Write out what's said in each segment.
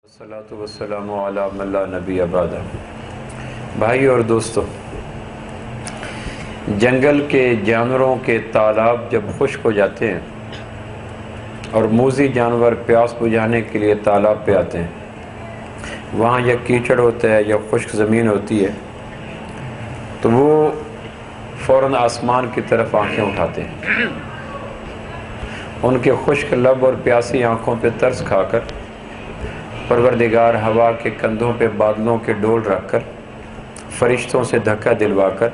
الصلاۃ والسلام علی من لا نبی بعد۔ بھائی اور دوستو، جنگل کے جانوروں کے تالاب جب خشک ہو جاتے ہیں اور موذی جانور پیاس بجھانے کے لیے تالاب پہ آتے ہیں، وہاں یا کیچڑ ہوتا ہے یا خشک زمین ہوتی ہے، تو وہ فوراً آسمان کی طرف آنکھیں اٹھاتے ہیں۔ ان کے خشک لب اور پیاسی آنکھوں پہ ترس کھا کر پروردگار ہوا کے کندھوں پہ بادلوں کے ڈول رکھ کر، فرشتوں سے دھکا دلوا کر،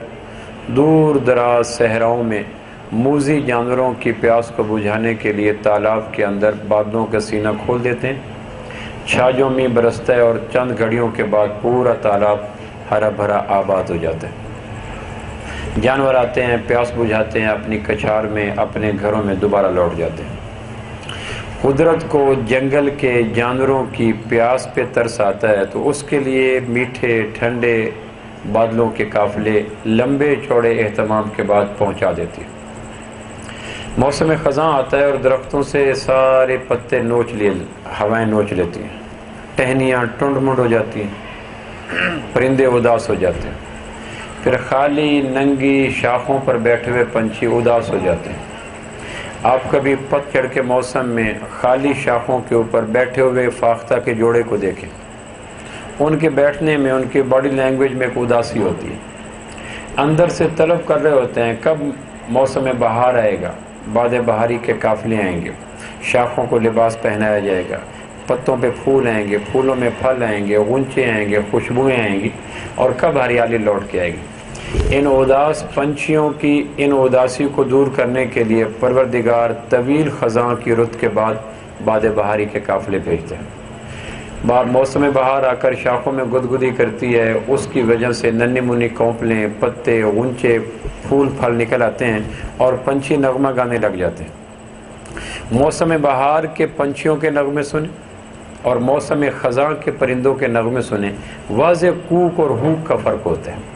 دور دراز صحراؤں میں موذی جانوروں کی پیاس کو بجھانے کے لیے تالاب کے اندر بادلوں کا سینہ کھول دیتے ہیں۔ چھاجوں میں برستا ہے اور چند گھڑیوں کے بعد پورا تالاب ہرا بھرا آباد ہو جاتا ہے۔ جانور آتے ہیں، پیاس بجھاتے ہیں، اپنی کچھار میں اپنے گھروں میں دوبارہ لوٹ جاتے ہیں۔ قدرت کو جنگل کے جانوروں کی پیاس پہ ترس آتا ہے تو اس کے لیے میٹھے ٹھنڈے بادلوں کے قافلے لمبے چوڑے اہتمام کے بعد پہنچا دیتی ہے۔ موسم خزاں آتا ہے اور درختوں سے سارے پتے ہوائیں نوچ لیتی ہیں، ٹہنیاں ٹنڈ منڈ ہو جاتی ہیں، پرندے اداس ہو جاتے ہیں، پھر خالی ننگی شاخوں پر بیٹھے ہوئے پنچھی اداس ہو جاتے ہیں۔ آپ کبھی پتجھڑ کے موسم میں خالی شاخوں کے اوپر بیٹھے ہوئے فاختہ کے جوڑے کو دیکھیں، ان کے بیٹھنے میں ان کی باڈی لینگویج میں ایک اداسی ہوتی ہے، اندر سے طلب کر رہے ہوتے ہیں کب موسم بہار آئے گا، باد بہاری کے قافلے آئیں گے، شاخوں کو لباس پہنایا جائے گا، پتوں پہ پھول آئیں گے، پھولوں میں پھل آئیں گے، غنچے آئیں گے، خوشبوئیں آئیں گی، اور کب ہریالی لوٹ کے آئے گی۔ ان اداس پنچھیوں کی ان اداسی کو دور کرنے کے لیے پروردگار طویل خزاں کی رت کے بعد باد بہاری کے قافلے بھیجتے ہیں۔ موسم بہار آ کر شاخوں میں گدگدی کرتی ہے، اس کی وجہ سے ننھی منھی کونپلیں، پتے، غنچے، پھول پھل نکل آتے ہیں اور پنچھی نغمہ گانے لگ جاتے ہیں۔ موسم بہار کے پنچھیوں کے نغمے سنیں اور موسم خزاں کے پرندوں کے نغمے سنیں، واضح کوک اور ہوک کا فرق ہوتا ہے۔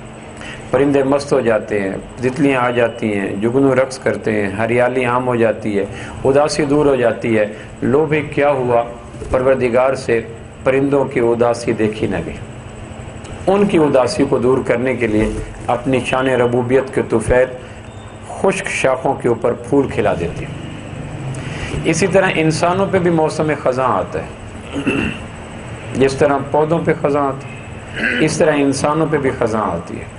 پرندے مست ہو جاتے ہیں، تتلیاں آ جاتی ہیں، جگنو رقص کرتے ہیں، ہریالی عام ہو جاتی ہے، اداسی دور ہو جاتی ہے۔ لو بھی کیا ہوا، پروردگار سے پرندوں کی اداسی دیکھی نہ گئی۔ ان کی اداسی کو دور کرنے کے لیے اپنی شان ربوبیت کے طفیل خشک شاخوں کے اوپر پھول کھلا دیتی ہے۔ اسی طرح انسانوں پہ بھی موسم خزاں آتا ہے، جس طرح پودوں پہ خزاں آتی ہے اس طرح انسانوں پہ بھی خزاں آتی ہے۔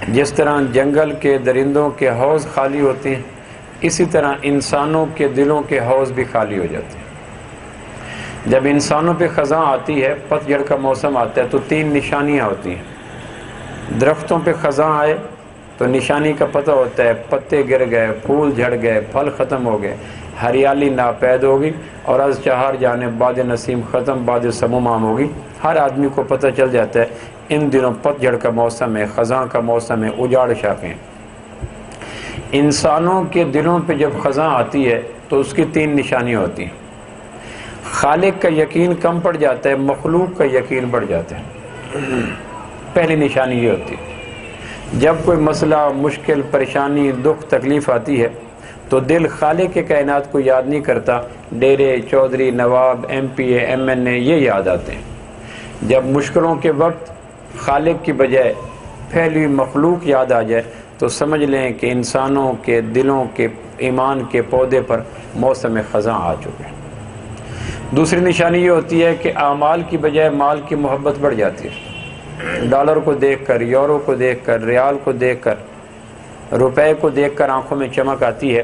جس طرح جنگل کے درندوں کے حوض خالی ہوتے ہیں، اسی طرح انسانوں کے دلوں کے حوض بھی خالی ہو جاتے ہیں۔ جب انسانوں پہ خزاں آتی ہے، پتجھڑ کا موسم آتا ہے، تو تین نشانیاں ہوتی ہیں۔ درختوں پہ خزاں آئے تو نشانی کا پتہ ہوتا ہے، پتے گر گئے، پھول جھڑ گئے، پھل ختم ہو گئے، ہریالی ناپید ہوگی، اور از چہار جانب باد نسیم ختم، باد سموم عام ہوگی۔ ہر آدمی کو پتہ چل جاتا ہے ان دنوں پتجھڑ کا موسم ہے، خزاں کا موسم ہے، اجاڑ شاخیں۔ انسانوں کے دلوں پہ جب خزاں آتی ہے تو اس کی تین نشانیاں ہوتی ہیں۔ خالق کا یقین کم پڑ جاتا ہے، مخلوق کا یقین بڑھ جاتا ہے۔ پہلی نشانی یہ ہوتی ہے، جب کوئی مسئلہ، مشکل، پریشانی، دکھ، تکلیف آتی ہے تو دل خالق کے کائنات کو یاد نہیں کرتا، ڈیرے، چودھری، نواب، ایم پی اے، ایم این اے یہ یاد آتے ہیں۔ جب مشکلوں کے وقت خالق کی بجائے پھیلی مخلوق یاد آ جائے تو سمجھ لیں کہ انسانوں کے دلوں کے ایمان کے پودے پر موسم خزاں آ چکے ہیں۔ دوسری نشانی یہ ہوتی ہے کہ اعمال کی بجائے مال کی محبت بڑھ جاتی ہے۔ ڈالر کو دیکھ کر، یورو کو دیکھ کر، ریال کو دیکھ کر، روپے کو دیکھ کر آنکھوں میں چمک آتی ہے۔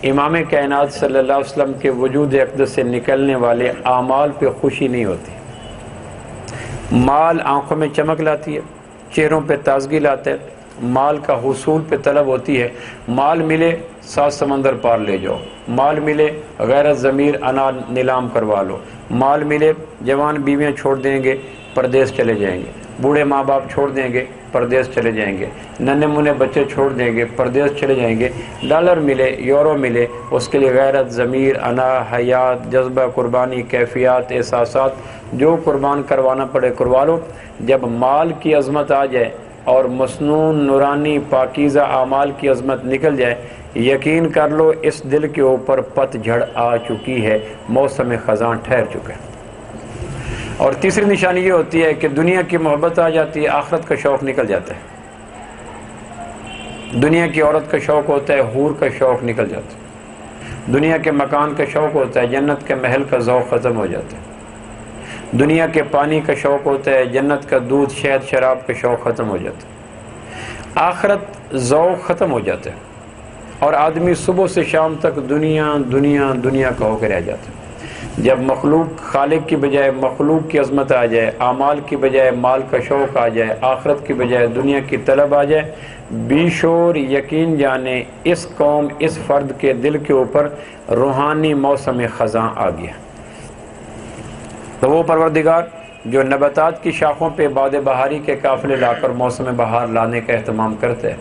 امام کائنات صلی اللہ علیہ وسلم کے وجود اقدس سے نکلنے والے اعمال پہ خوشی نہیں ہوتی۔ مال آنکھوں میں چمک لاتی ہے، چہروں پہ تازگی لاتا ہے، مال کا حصول پہ طلب ہوتی ہے۔ مال ملے 7 سمندر پار لے جاؤ، مال ملے غیرت ضمیر انا نیلام کروا لو، مال ملے جوان بیویاں چھوڑ دیں گے، پردیس چلے جائیں گے، بوڑھے ماں باپ چھوڑ دیں گے، پردیس چلے جائیں گے، ننھے منھے بچے چھوڑ دیں گے، پردیس چلے جائیں گے۔ ڈالر ملے، یورو ملے، اس کے لیے غیرت ضمیر انا حیات جذبہ قربانی کیفیات احساسات جو قربان کروانا پڑے کروا لو۔ جب مال کی عظمت آ جائے اور مسنون نورانی پاکیزہ اعمال کی عظمت نکل جائے، یقین کر لو اس دل کے اوپر پت جھڑ آ چکی ہے، موسم خزاں ٹھہر چکا ہے۔ اور تیسری نشانی یہ ہوتی ہے کہ دنیا کی محبت آ جاتی ہے، آخرت کا شوق نکل جاتا ہے۔ دنیا کی عورت کا شوق ہوتا ہے، حور کا شوق نکل جاتا ہے۔ دنیا کے مکان کا شوق ہوتا ہے، جنت کے محل کا ذوق ختم ہو جاتا ہے۔ دنیا کے پانی کا شوق ہوتا ہے، جنت کا دودھ شہد شراب کا شوق ختم ہو جاتا ہے۔ آخرت ذوق ختم ہو جاتا ہے اور آدمی صبح سے شام تک دنیا دنیا دنیا کا ہو کے رہ جاتا ہے۔ جب مخلوق خالق کی بجائے مخلوق کی عظمت آ جائے، اعمال کی بجائے مال کا شوق آ جائے، آخرت کی بجائے دنیا کی طلب آ جائے، بیشور یقین جانے اس قوم اس فرد کے دل کے اوپر روحانی موسم خزاں آ گیا۔ تو وہ پروردگار جو نباتات کی شاخوں پہ باد بہاری کے قافلے لا کر موسم بہار لانے کا اہتمام کرتا ہے،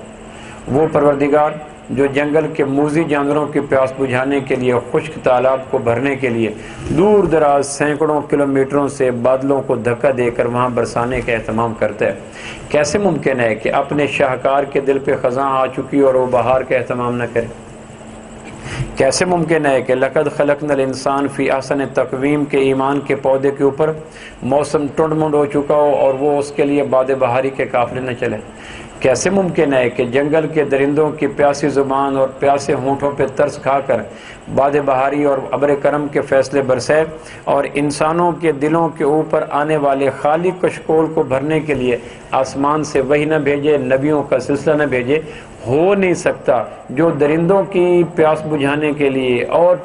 وہ پروردگار جو جنگل کے موذی جانوروں کی پیاس بجھانے کے لیے، خشک تالاب کو بھرنے کے لیے دور دراز سینکڑوں کلومیٹروں سے بادلوں کو دھکا دے کر وہاں برسانے کا اہتمام کرتا ہے، کیسے ممکن ہے کہ اپنے شاہکار کے دل پہ خزاں آ چکی اور وہ بہار کا اہتمام نہ کرے؟ کیسے ممکن ہے کہ لقد خلقنا الانسان فی احسن تقویم کے ایمان کے پودے کے اوپر موسم ٹنڈ منڈ ہو چکا ہو اور وہ اس کے لیے باد بہاری کے قافلے نہ چلے؟ کیسے ممکن ہے کہ جنگل کے درندوں کی پیاسی زبان اور پیاسے ہونٹوں پہ ترس کھا کر باد بہاری اور ابر کرم کے فیصلے برسے اور انسانوں کے دلوں کے اوپر آنے والے خالی کشکول کو بھرنے کے لیے آسمان سے وحی نہ بھیجے، نبیوں کا سلسلہ نہ بھیجے؟ ہو نہیں سکتا۔ جو درندوں کی پیاس بجھانے کے لیے اور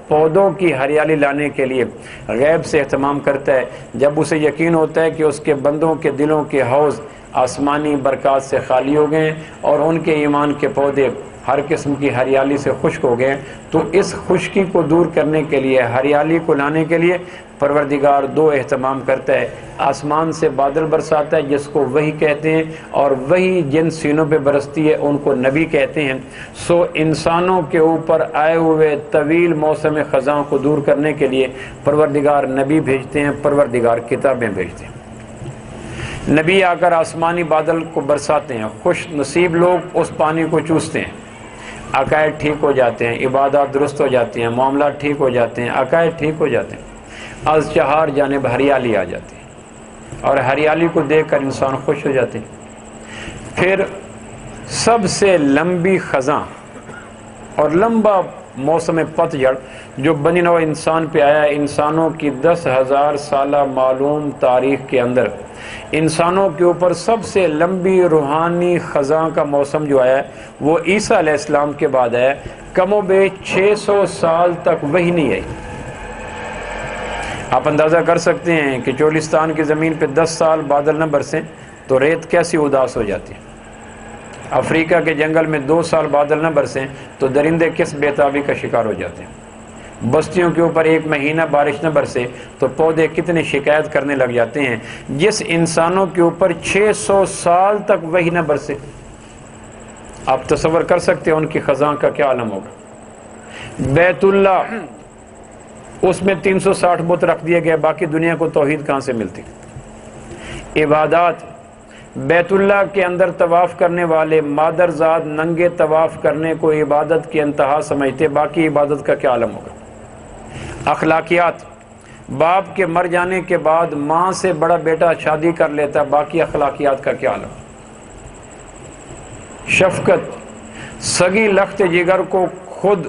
پودوں کی ہریالی لانے کے لیے غیب سے اہتمام کرتا ہے، جب اسے یقین ہوتا ہے کہ اس کے بندوں کے دلوں کے حوض آسمانی برکات سے خالی ہو گئے اور ان کے ایمان کے پودے ہر قسم کی ہریالی سے خشک ہو گئے، تو اس خشکی کو دور کرنے کے لیے، ہریالی کو لانے کے لیے پروردگار دو اہتمام کرتا ہے۔ آسمان سے بادل برساتا ہے جس کو وحی کہتے ہیں، اور وحی جن سینوں پہ برستی ہے ان کو نبی کہتے ہیں۔ سو انسانوں کے اوپر آئے ہوئے طویل موسم خزاں کو دور کرنے کے لیے پروردگار نبی بھیجتے ہیں، پروردگار کتابیں بھیجتے ہیں۔ نبی آ کر آسمانی بادل کو برساتے ہیں، خوش نصیب لوگ اس پانی کو چوستے ہیں، عقائد ٹھیک ہو جاتے ہیں، عبادات درست ہو جاتی ہیں، معاملات ٹھیک ہو جاتے ہیں، عقائد ٹھیک ہو جاتے ہیں، از چہار جانب ہریالی آ جاتی ہے اور ہریالی کو دیکھ کر انسان خوش ہو جاتے ہیں۔ پھر سب سے لمبی خزاں اور لمبا موسم پتجھڑ جو بنی نوع انسان پہ آیا ہے، انسانوں کی 10,000 سالہ معلوم تاریخ کے اندر انسانوں کے اوپر سب سے لمبی روحانی خزاں کا موسم جو آیا ہے وہ عیسیٰ علیہ السلام کے بعد آیا ہے۔ کم و بیش 600 سال تک وہی نہیں آئی۔ آپ اندازہ کر سکتے ہیں کہ چولستان کی زمین پہ 10 سال بادل نہ برسیں تو ریت کیسی اداس ہو جاتی ہے۔ افریقہ کے جنگل میں 2 سال بادل نہ برسیں تو درندے کس بےتابی کا شکار ہو جاتے ہیں۔ بستیوں کے اوپر 1 مہینہ بارش نہ برسے تو پودے کتنے شکایت کرنے لگ جاتے ہیں۔ جس انسانوں کے اوپر 600 سال تک وحی نہ برسے، آپ تصور کر سکتے ہیں ان کی خزاں کا کیا عالم ہوگا۔ بیت اللہ، اس میں 360 بت رکھ دیے گئے، باقی دنیا کو توحید کہاں سے ملتی؟ عبادات، بیت اللہ کے اندر طواف کرنے والے مادرزاد ننگے طواف کرنے کو عبادت کی انتہا سمجھتے، باقی عبادت کا کیا عالم ہوگا۔ اخلاقیات، باپ کے مر جانے کے بعد ماں سے بڑا بیٹا شادی کر لیتا، باقی اخلاقیات کا کیا عالم۔ شفقت، سگی لخت جگر کو خود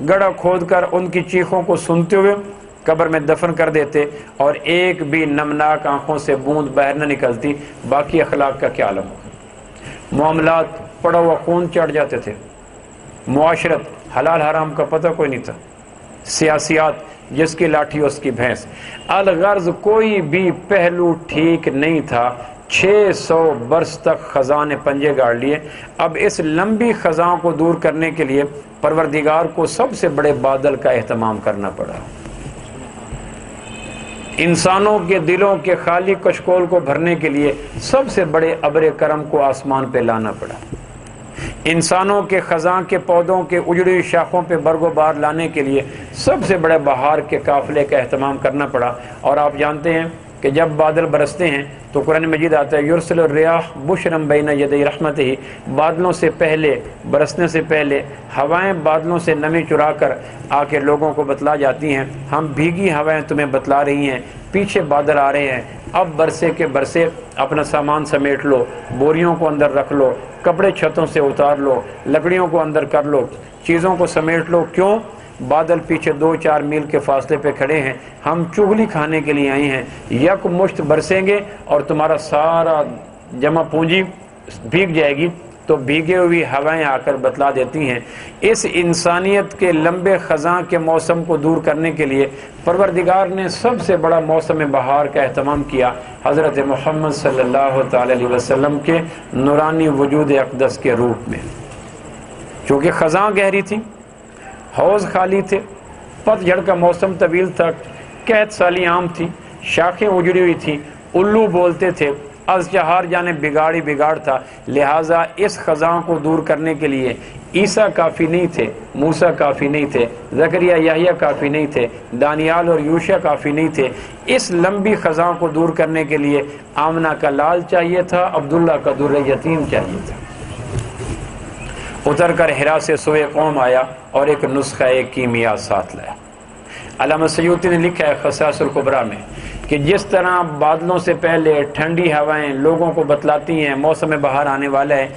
گڑھا کھود کر ان کی چیخوں کو سنتے ہوئے قبر میں دفن کر دیتے اور ایک بھی نمناک آنکھوں سے بوند باہر نہ نکلتی، باقی اخلاق کا کیا عالم ہوگا۔ معاملات، پڑا ہوا خون چڑھ جاتے تھے۔ معاشرت، حلال حرام کا پتہ کوئی نہیں تھا۔ سیاسیات، جس کی لاٹھی اس کی بھینس۔ الغرض کوئی بھی پہلو ٹھیک نہیں تھا۔ 600 برس تک خزاں نے پنجے گاڑ لیے۔ اب اس لمبی خزاں کو دور کرنے کے لیے پروردگار کو سب سے بڑے بادل کا اہتمام کرنا پڑا۔ انسانوں کے دلوں کے خالی کشکول کو بھرنے کے لیے سب سے بڑے ابر کرم کو آسمان پہ لانا پڑا۔ انسانوں کے خزاں کے پودوں کے اجڑی شاخوں پہ برگ و بار لانے کے لیے سب سے بڑے بہار کے قافلے کا اہتمام کرنا پڑا۔ اور آپ جانتے ہیں کہ جب بادل برستے ہیں تو قرآن مجید آتا ہے یرسل الریاح بشرم بین یدی رحمتہ، بادلوں سے پہلے، برسنے سے پہلے ہوائیں بادلوں سے نمی چرا کر آ کے لوگوں کو بتلا جاتی ہیں، ہم بھیگی ہوائیں تمہیں بتلا رہی ہیں، پیچھے بادل آ رہے ہیں، اب برسے کے برسے اپنا سامان سمیٹ لو، بوریوں کو اندر رکھ لو، کپڑے چھتوں سے اتار لو، لکڑیوں کو اندر کر لو، چیزوں کو سمیٹ لو۔ کیوں؟ بادل پیچھے 2-4 میل کے فاصلے پہ کھڑے ہیں، ہم چغلی کھانے کے لیے آئے ہیں، یک مشت برسیں گے اور تمہارا سارا جمع پونجی بھیگ جائے گی۔ تو بھیگے ہوئی ہوائیں آ کر بتلا دیتی ہیں۔ اس انسانیت کے لمبے خزاں کے موسم کو دور کرنے کے لیے پروردگار نے سب سے بڑا موسم بہار کا اہتمام کیا حضرت محمد صلی اللہ تعالی علیہ وسلم کے نورانی وجود اقدس کے روپ میں۔ چونکہ خزاں گہری تھی، حوض خالی تھے، پت جھڑ کا موسم طویل تھا، قحط سالی عام تھی، شاخیں اجڑی ہوئی تھیں، الو بولتے تھے، از چہار جانب بگاڑی بگاڑ تھا، لہٰذا اس خزاں کو دور کرنے کے لیے عیسیٰ کافی نہیں تھے، موسیٰ کافی نہیں تھے، زکریا یحییٰ کافی نہیں تھے، دانیال اور یوشع کافی نہیں تھے۔ اس لمبی خزاں کو دور کرنے کے لیے آمنہ کا لال چاہیے تھا، عبداللہ کا در یتیم چاہیے تھا۔ اتر کر حرا سے سوئے قوم آیا اور ایک نسخہ کیمیا ساتھ لایا۔ علامہ سیوطی نے لکھا ہے خصائص الکبریٰ میں کہ جس طرح بادلوں سے پہلے ٹھنڈی ہوائیں لوگوں کو بتلاتی ہیں موسم بہار آنے والا ہے،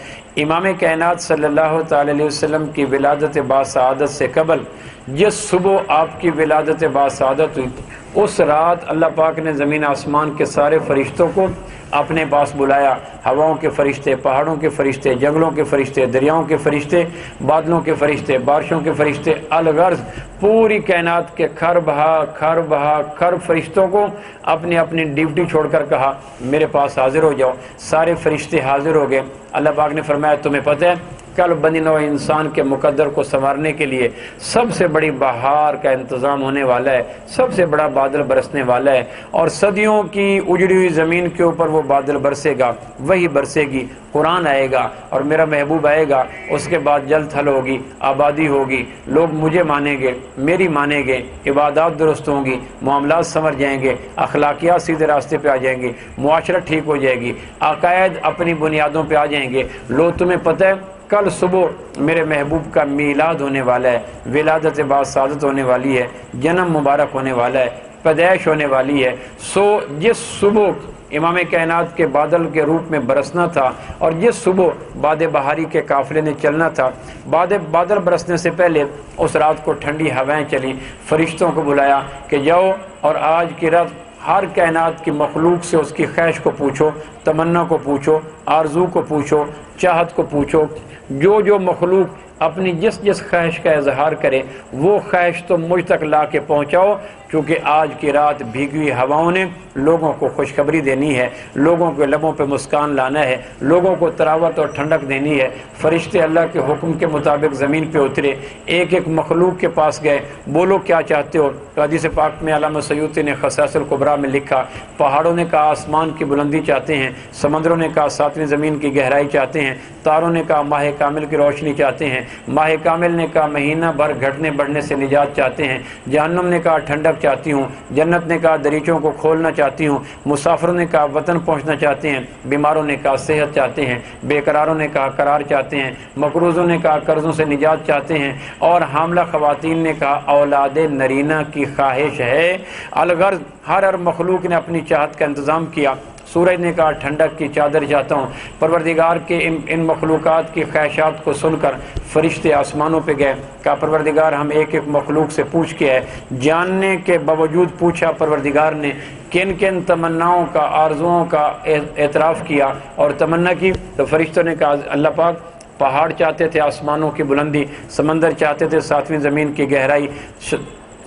امام کائنات صلی اللہ تعالی علیہ وسلم کی ولادت باسعادت سے قبل جس صبح آپ کی ولادت باسعادت ہوئی، اس رات اللہ پاک نے زمین آسمان کے سارے فرشتوں کو اپنے پاس بلایا، ہواؤں کے فرشتے، پہاڑوں کے فرشتے، جنگلوں کے فرشتے، دریاؤں کے فرشتے، بادلوں کے فرشتے، بارشوں کے فرشتے، الغرض پوری کائنات کے کھر فرشتوں کو اپنی اپنی ڈیوٹی چھوڑ کر کہا میرے پاس حاضر ہو جاؤ۔ سارے فرشتے حاضر ہو گئے۔ اللہ پاک نے فرمایا تمہیں پتہ ہے کل بنی نوع انسان کے مقدر کو سنوارنے کے لیے سب سے بڑی بہار کا انتظام ہونے والا ہے، سب سے بڑا بادل برسنے والا ہے، اور صدیوں کی اجڑی ہوئی زمین کے اوپر وہ بادل برسے گا، وہی برسے گی، قرآن آئے گا اور میرا محبوب آئے گا، اس کے بعد جل تھل ہوگی، آبادی ہوگی، لوگ مجھے مانیں گے، میری مانیں گے، عبادات درست ہوں گی، معاملات سنور جائیں گے، اخلاقیات سیدھے راستے پہ آ جائیں گی، معاشرت ٹھیک ہو جائے گی، عقائد اپنی بنیادوں پہ آ جائیں گے۔ لو تمہیں پتہ ہے کل صبح میرے محبوب کا میلاد ہونے والا ہے، ولادت باسعادت ہونے والی ہے، جنم مبارک ہونے والا ہے، پیدائش ہونے والی ہے۔ سو جس صبح امام کائنات کے بادل کے روپ میں برسنا تھا اور جس صبح باد بہاری کے قافلے نے چلنا تھا، بادل برسنے سے پہلے اس رات کو ٹھنڈی ہوائیں چلی، فرشتوں کو بلایا کہ جاؤ اور آج کی رات ہر کائنات کی مخلوق سے اس کی خواہش کو پوچھو، تمنا کو پوچھو، آرزو کو پوچھو، چاہت کو پوچھو، جو مخلوق اپنی جس خواہش کا اظہار کرے وہ خواہش تو مجھ تک لا کے پہنچاؤ، کیونکہ آج کی رات بھیگی ہوئی ہواؤں نے لوگوں کو خوشخبری دینی ہے، لوگوں کے لبوں پہ مسکان لانا ہے، لوگوں کو تراوت اور ٹھنڈک دینی ہے۔ فرشتے اللہ کے حکم کے مطابق زمین پہ اترے، ایک ایک مخلوق کے پاس گئے، بولو کیا چاہتے ہو؟ تو حدیث پاک میں علامہ سیوطی نے خصائص الکبریٰ میں لکھا، پہاڑوں نے کہا آسمان کی بلندی چاہتے ہیں، سمندروں نے کہا ساتویں زمین کی گہرائی چاہتے ہیں، تاروں نے کہا ماہ کامل کی روشنی چاہتے ہیں، ماہ کامل نے کہا مہینہ بھر گھٹنے بڑھنے سے نجات چاہتے ہیں، جہنم نے کہا ٹھنڈک چاہتی ہوں، جنت نے کہا دریچوں کو کھولنا چاہتی ہوں، مسافروں نے کہا وطن پہنچنا چاہتے ہیں، بیماروں نے کہا صحت چاہتے ہیں، بے قراروں نے کہا قرار چاہتے ہیں، مقروضوں نے کہا قرضوں سے نجات چاہتے ہیں، اور حاملہ خواتین نے کہا اولاد نرینہ کی خواہش ہے۔ الغرض ہر مخلوق نے اپنی چاہت کا انتظام کیا۔ سورج نے کہا ٹھنڈک کی چادر چاہتا ہوں۔ پروردگار کے ان مخلوقات کی خواہشات کو سن کر فرشتے آسمانوں پہ گئے، کہا پروردگار ہم ایک ایک مخلوق سے پوچھ کے ہے، جاننے کے باوجود پوچھا پروردگار نے کن کن تمناؤں کا، آرزوؤں کا اعتراف کیا اور تمنا کی، تو فرشتوں نے کہا اللہ پاک پہاڑ چاہتے تھے آسمانوں کی بلندی، سمندر چاہتے تھے ساتویں زمین کی گہرائی،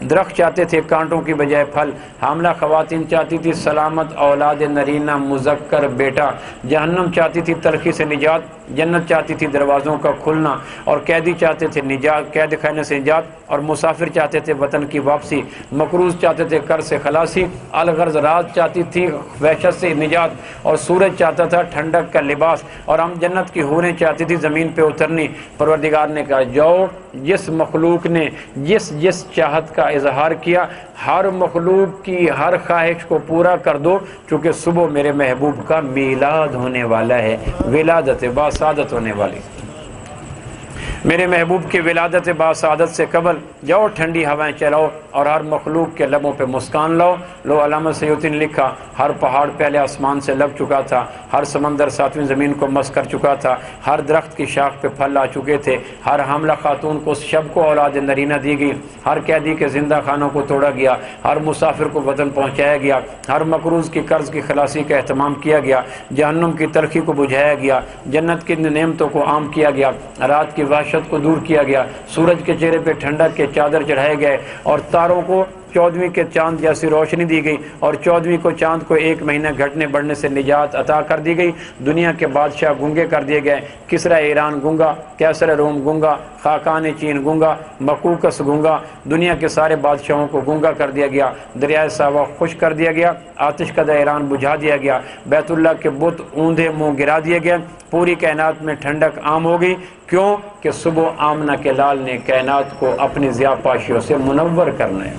درخت چاہتے تھے کانٹوں کی بجائے پھل، حاملہ خواتین چاہتی تھی سلامت اولاد نرینہ مذکر بیٹا، جہنم چاہتی تھی تلخی سے نجات، جنت چاہتی تھی دروازوں کا کھلنا، اور قیدی چاہتے تھے نجات، قید خانے سے نجات، اور مسافر چاہتے تھے وطن کی واپسی، مقروض چاہتے تھے قرض سے خلاصی، الغرض رات چاہتی تھی وحشت سے نجات، اور سورج چاہتا تھا ٹھنڈک کا لباس، اور ہم جنت کی حوریں چاہتی تھی زمین پہ اترنی۔ پروردگار نے کہا جاؤ، جس مخلوق نے جس چاہت کا اظہار کیا، ہر مخلوق کی ہر خواہش کو پورا کر دو، چونکہ صبح میرے محبوب کا میلاد ہونے والا ہے، ولادت باسعادت ہونے والی۔ میرے محبوب کی ولادت باسعادت سے قبل جاؤ ٹھنڈی ہوائیں چلاؤ اور ہر مخلوق کے لبوں پہ مسکان لاؤ۔ لو علامہ سیوطی نے لکھا، ہر پہاڑ پہلے آسمان سے لگ چکا تھا، ہر سمندر ساتویں زمین کو مس کر چکا تھا، ہر درخت کی شاخ پہ پھل آ چکے تھے، ہر حاملہ خاتون کو اس شب کو اولاد نرینہ دی گئی، ہر قیدی کے زندہ خانوں کو توڑا گیا، ہر مسافر کو وطن پہنچایا گیا، ہر مقروض کی قرض کی خلاصی کا اہتمام کیا گیا، جہنم کی تلخی کو بجھایا گیا، جنت کی نعمتوں کو عام کیا گیا، رات کی وحشت کو دور کیا گیا، سورج کے چہرے پہ ٹھنڈک کے چادر چڑھائے گئے، اور تاروں کو 14ویں کے چاند جیسی روشنی دی گئی، اور 14ویں کو چاند کو 1 مہینہ گھٹنے بڑھنے سے نجات عطا کر دی گئی۔ دنیا کے بادشاہ گونگے کر دیے گئے، کسرا ایران گونگا، کیسر روم گونگا، خاقان چین گونگا، مقوقس گونگا، دنیا کے سارے بادشاہوں کو گونگا کر دیا گیا، دریائے ساوا خشک کر دیا گیا، آتش کدہ ایران بجھا دیا گیا، بیت اللہ کے بت اوندھے منہ گرا دیے گئے، پوری کائنات میں ٹھنڈک عام ہو گئی۔ کیوں کہ صبح آمنہ کے لال نے کائنات کو اپنی ضیاء پاشیوں سے منور کرنا ہے۔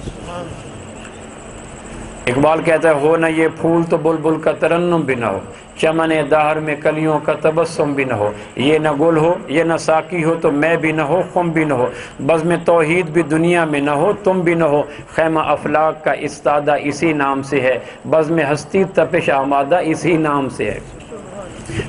اقبال کہتا ہے ہو نہ یہ پھول تو بلبل کا ترنم بھی نہ ہو، چمن دہر میں کلیوں کا تبسم بھی نہ ہو، یہ نہ گل ہو یہ نہ ساقی ہو تو میں بھی نہ ہو خم بھی نہ ہو، بزم توحید بھی دنیا میں نہ ہو تم بھی نہ ہو، خیمہ افلاک کا استادہ اسی نام سے ہے، بزم ہستی تپش آمادہ اسی نام سے ہے۔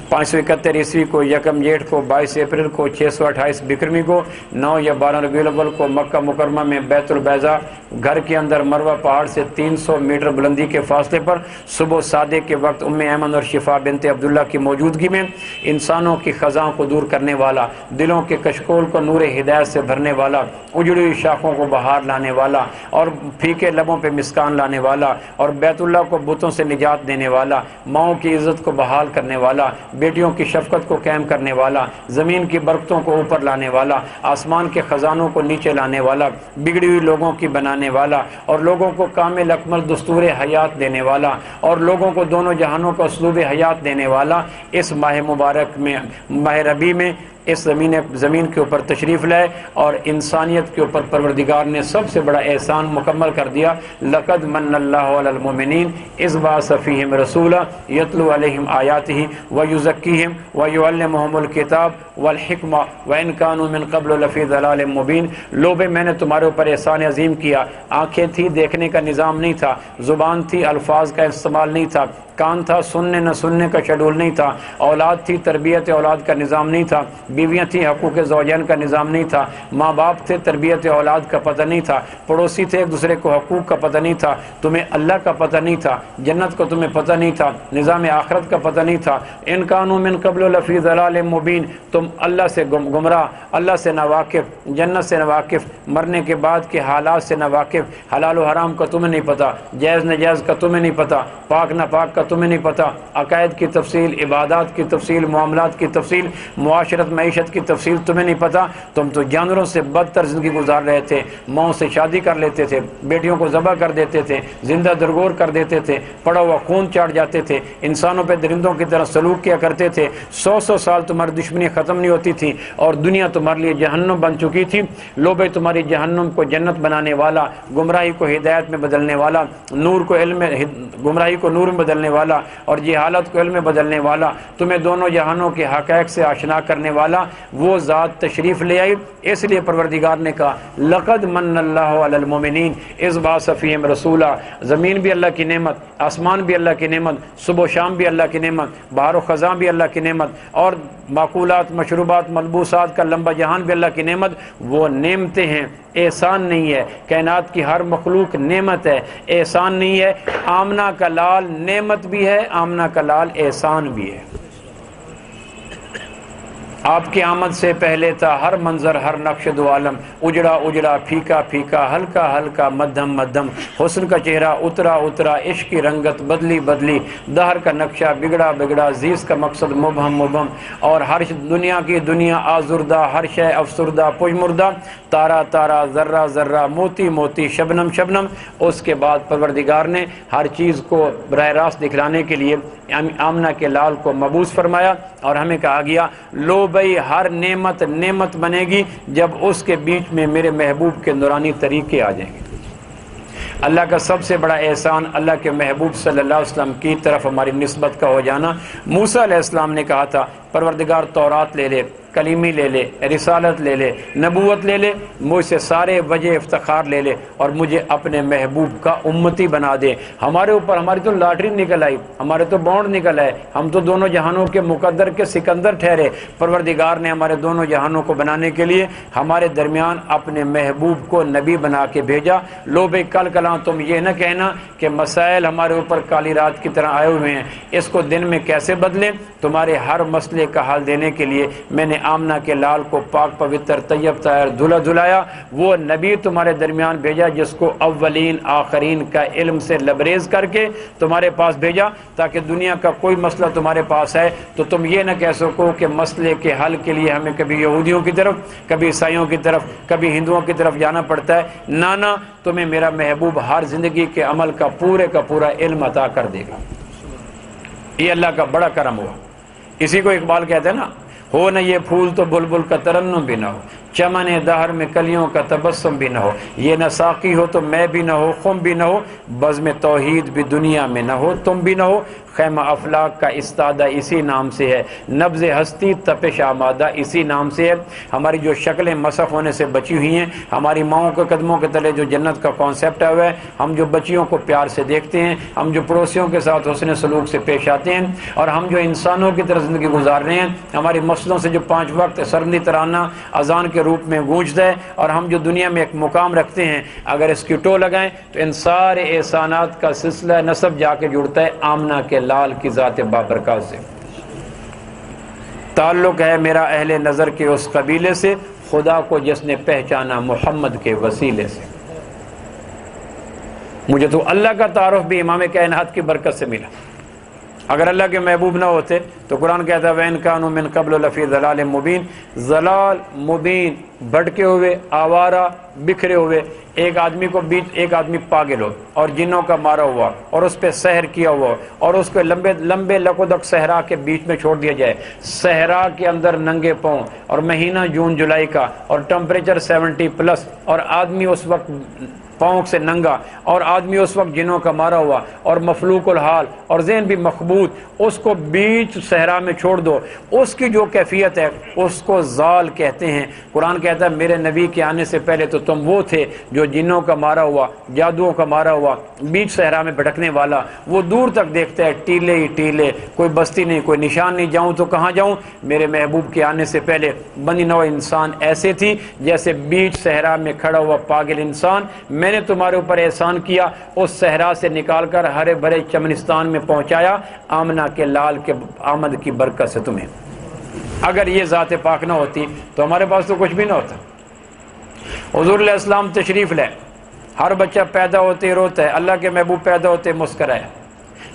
571 عیسوی کو یکم جیٹھ کو 22 اپریل کو 628 بکرمی کو 9 یا 12 ربیع الاول کو مکہ مکرمہ میں بیت البیضا گھر کے اندر مروہ پہاڑ سے 300 میٹر بلندی کے فاصلے پر صبح صادق کے وقت ام ایمن اور شفا بنت عبداللہ کی موجودگی میں انسانوں کی خزاں کو دور کرنے والا، دلوں کے کشکول کو نور ہدایت سے بھرنے والا، اجڑی ہوئی شاخوں کو بہار لانے والا اور پھیکے لبوں پہ مسکان لانے والا، اور بیت اللہ کو بتوں سے نجات دینے والا، ماؤں کی عزت کو بحال کرنے والا، بیٹیوں کی شفقت کو قائم کرنے والا، زمین کی برکتوں کو اوپر لانے والا، آسمان کے خزانوں کو نیچے لانے والا، بگڑی ہوئی لوگوں کی بنانے والا اور لوگوں کو کامل اکمل دستور حیات دینے والا اور لوگوں کو دونوں جہانوں کا اسلوب حیات دینے والا، اس ماہ مبارک میں ماہ ربیع میں اس زمین کے اوپر تشریف لائے اور انسانیت کے اوپر پروردگار نے سب سے بڑا احسان مکمل کر دیا۔ لقد من اللہ علی المؤمنین اذ بعث فیہم رسولا یتلو علیہم آیاتہ ویزکیہم ویعلمہم الکتاب والحکمہ وان کانوا من قبل لفی ضلال مبین۔ لو بے میں نے تمہارے اوپر احسان عظیم کیا، آنکھیں تھی دیکھنے کا نظام نہیں تھا، زبان تھی الفاظ کا استعمال نہیں تھا، کان تھا سننے نہ سننے کا شیڈول نہیں تھا، اولاد تھی تربیت اولاد کا نظام نہیں تھا، بیویاں تھیں حقوق زوجین کا نظام نہیں تھا، ماں باپ تھے تربیت اولاد کا پتہ نہیں تھا، پڑوسی تھے ایک دوسرے کو حقوق کا پتہ نہیں تھا، تمہیں اللہ کا پتہ نہیں تھا، جنت کو تمہیں پتہ نہیں تھا، نظام آخرت کا پتہ نہیں تھا، ان کانوا من قبل لفی ضلال مبین، تم اللہ سے گمراہ، اللہ سے ناواقف، جنت سے ناواقف، مرنے کے بعد کے حالات سے ناواقف، حلال و حرام کا تمہیں نہیں پتہ، جائز ناجائز کا تمہیں نہیں پتہ، پاک ناپاک کا تمہیں نہیں پتہ، عقائد کی تفصیل، عبادات کی تفصیل، معاملات کی تفصیل، معاشرت معیشت کی تفصیل تمہیں نہیں پتہ، تم تو جانوروں سے بدتر زندگی گزار رہے تھے، ماؤں سے شادی کر لیتے تھے، بیٹیوں کو ذبح کر دیتے تھے، زندہ درگور کر دیتے تھے، پڑا ہوا خون چاٹ جاتے تھے، انسانوں پہ درندوں کی طرح سلوک کیا کرتے تھے، 100 سال تمہاری دشمنی ختم نہیں ہوتی تھی اور دنیا تمہارے لیے جہنم بن چکی تھی۔ لو بھائی تمہاری جہنم کو جنت بنانے والا، گمراہی کو ہدایت میں بدلنے والا، نور کو علم گمراہی کو نور میں بدلنے والا اور جہالت کو علم میں بدلنے والا، تمہیں دونوں جہانوں کے حقائق سے آشنا کرنے والا وہ ذات تشریف لے آئی۔ اس لیے پروردگار نے کہا لقد من اللہ علی المؤمنین اذ بعث فیہم رسولا، زمین بھی اللہ کی نعمت، آسمان بھی اللہ کی نعمت، صبح و شام بھی اللہ کی نعمت، بحر و خزاں بھی اللہ کی نعمت اور معقولات مشروبات ملبوسات کا لمبا جہان بھی اللہ کی نعمت، وہ نعمتیں ہیں، احسان نہیں ہے۔ کائنات کی ہر مخلوق نعمت ہے، احسان نہیں ہے۔ آمنہ کا لال نعمت بھی ہے، آمنہ کا لال احسان بھی ہے۔ آپ کی آمد سے پہلے تھا ہر منظر ہر نقش دو عالم، اجڑا اجڑا پھیکا پھیکا ہلکا ہلکا مدھم مدھم، حسن کا چہرہ اترا اترا، عشق کی رنگت بدلی بدلی، دہر کا نقشہ بگڑا بگڑا، زیست کا مقصد مبہم مبہم، اور ہر دنیا کی دنیا آزردہ، ہر شے افسردہ پشمردہ، تارا تارا ذرہ ذرہ موتی موتی شبنم شبنم۔ اس کے بعد پروردگار نے ہر چیز کو براہ راست دکھلانے کے لیے آمنہ کے لال کو مبعوث فرمایا، اور ہمیں کہا گیا لو بھئی ہر نعمت نعمت بنے گی جب اس کے بیچ میں میرے محبوب کے نورانی طریقے آ جائیں گے۔ اللہ کا سب سے بڑا احسان اللہ کے محبوب صلی اللہ علیہ وسلم کی طرف ہماری نسبت کا ہو جانا۔ موسیٰ علیہ السلام نے کہا تھا پروردگار تورات لے لے، کلیمی لے لے، رسالت لے لے، نبوت لے لے، مجھ سے سارے وجہ افتخار لے لے اور مجھے اپنے محبوب کا امتی بنا دے۔ ہمارے اوپر ہماری تو لاٹری نکل آئی، ہمارے تو بانڈ نکل آئے، ہم تو دونوں جہانوں کے مقدر کے سکندر ٹھہرے۔ پروردگار نے ہمارے دونوں جہانوں کو بنانے کے لیے ہمارے درمیان اپنے محبوب کو نبی بنا کے بھیجا۔ لو بھئی کل کلاں تم یہ نہ کہنا کہ مسائل ہمارے اوپر کالی رات کی طرح آئے ہوئے ہیں، اس کو دن میں کیسے بدلیں۔ تمہارے ہر مسئلے کا حل دینے کے لیے میں نے آمنہ کے لال کو پاک پوتر طیب طاہر دھلا دھلایا، وہ نبی تمہارے درمیان بھیجا جس کو اولین آخرین کا علم سے لبریز کر کے تمہارے پاس بھیجا، تاکہ دنیا کا کوئی مسئلہ تمہارے پاس ہے تو تم یہ نہ کہہ سکو کہ مسئلے کے حل کے لیے ہمیں کبھی یہودیوں کی طرف، کبھی عیسائیوں کی طرف، کبھی ہندوؤں کی طرف جانا پڑتا ہے۔ نانا تمہیں میرا محبوب ہر زندگی کے عمل کا پورا علم عطا کر دے گا۔ یہ اللہ کا بڑا کرم ہوا۔ اسی کو اقبال کہتے ہیں نا، ہو نہ یہ پھول تو بلبل کا ترنم بھی نہ ہو، چمن دہر میں کلیوں کا تبسم بھی نہ ہو، یہ نہ ساقی ہو تو میں بھی نہ ہو، خم بھی نہ ہو، بزم توحید بھی دنیا میں نہ ہو، تم بھی نہ ہو، خیمہ افلاک کا استادہ اسی نام سے ہے، نبض ہستی تپش آمادہ اسی نام سے ہے۔ ہماری جو شکلیں مسخ ہونے سے بچی ہوئی ہیں، ہماری ماؤں کے قدموں کے تلے جو جنت کا کانسیپٹ ہے، ہم جو بچیوں کو پیار سے دیکھتے ہیں، ہم جو پڑوسیوں کے ساتھ حسن سلوک سے پیش آتے ہیں، اور ہم جو انسانوں کی طرح زندگی گزار رہے ہیں، ہماری مسلوں سے جو 5 وقت سرمدی ترانہ اذان کے روپ میں گونجتا ہے، اور ہم جو دنیا میں ایک مقام رکھتے ہیں، اگر اس کی ٹو لگائیں تو ان سارے احسانات کا سلسلہ نسب جا کے جڑتا ہے آمنہ کے لال کی ذات بابرکات سے۔ تعلق ہے میرا اہل نظر کے اس قبیلے سے، خدا کو جس نے پہچانا محمد کے وسیلے سے۔ مجھے تو اللہ کا تعارف بھی امام کائنات کی برکت سے ملا۔ اگر اللہ کے محبوب نہ ہوتے تو قرآن کہتا ہے وَإِن كَانُوا مِن قَبْلُ لَفِي ضَلَالٍ مُبِينٍ، ضلال مبین، بھٹکے ہوئے، آوارہ، بکھرے ہوئے۔ ایک آدمی پاگل ہو اور جنوں کا مارا ہوا اور اس پہ سحر کیا ہوا اور اس کو لمبے لقدق صحرا کے بیچ میں چھوڑ دیا جائے، صحرا کے اندر ننگے پاؤں، اور مہینہ جون جولائی کا، اور ٹمپریچر 70+، اور آدمی اس وقت پاؤں سے ننگا، اور آدمی اس وقت جنوں کا مارا ہوا اور مفلوق الحال اور ذہن بھی مخبوط، اس کو بیچ صحرا میں چھوڑ دو، اس کی جو کیفیت ہے اس کو زال کہتے ہیں۔ قرآن کہتا ہے میرے نبی کے آنے سے پہلے تو تم وہ تھے جو جنوں کا مارا ہوا، جادوؤں کا مارا ہوا، بیچ صحرا میں بھٹکنے والا، وہ دور تک دیکھتا ہے ٹیلے ہی ٹیلے، کوئی بستی نہیں، کوئی نشان نہیں، جاؤں تو کہاں جاؤں۔ میرے محبوب کے آنے سے پہلے بنی نوع انسان ایسے تھی جیسے بیچ صحرا میں کھڑا ہوا پاگل انسان۔ میں نے تمہارے اوپر احسان کیا، اس صحرا سے نکال کر ہرے بھرے چمنستان میں پہنچایا آمنہ کے لال کے آمد کی برکت سے تمہیں۔ اگر یہ ذات پاک نہ ہوتی تو ہمارے پاس تو کچھ بھی نہ ہوتا۔ حضور علیہ السلام تشریف لائے، ہر بچہ پیدا ہوتے روتا ہے، اللہ کے محبوب پیدا ہوتے مسکرائے۔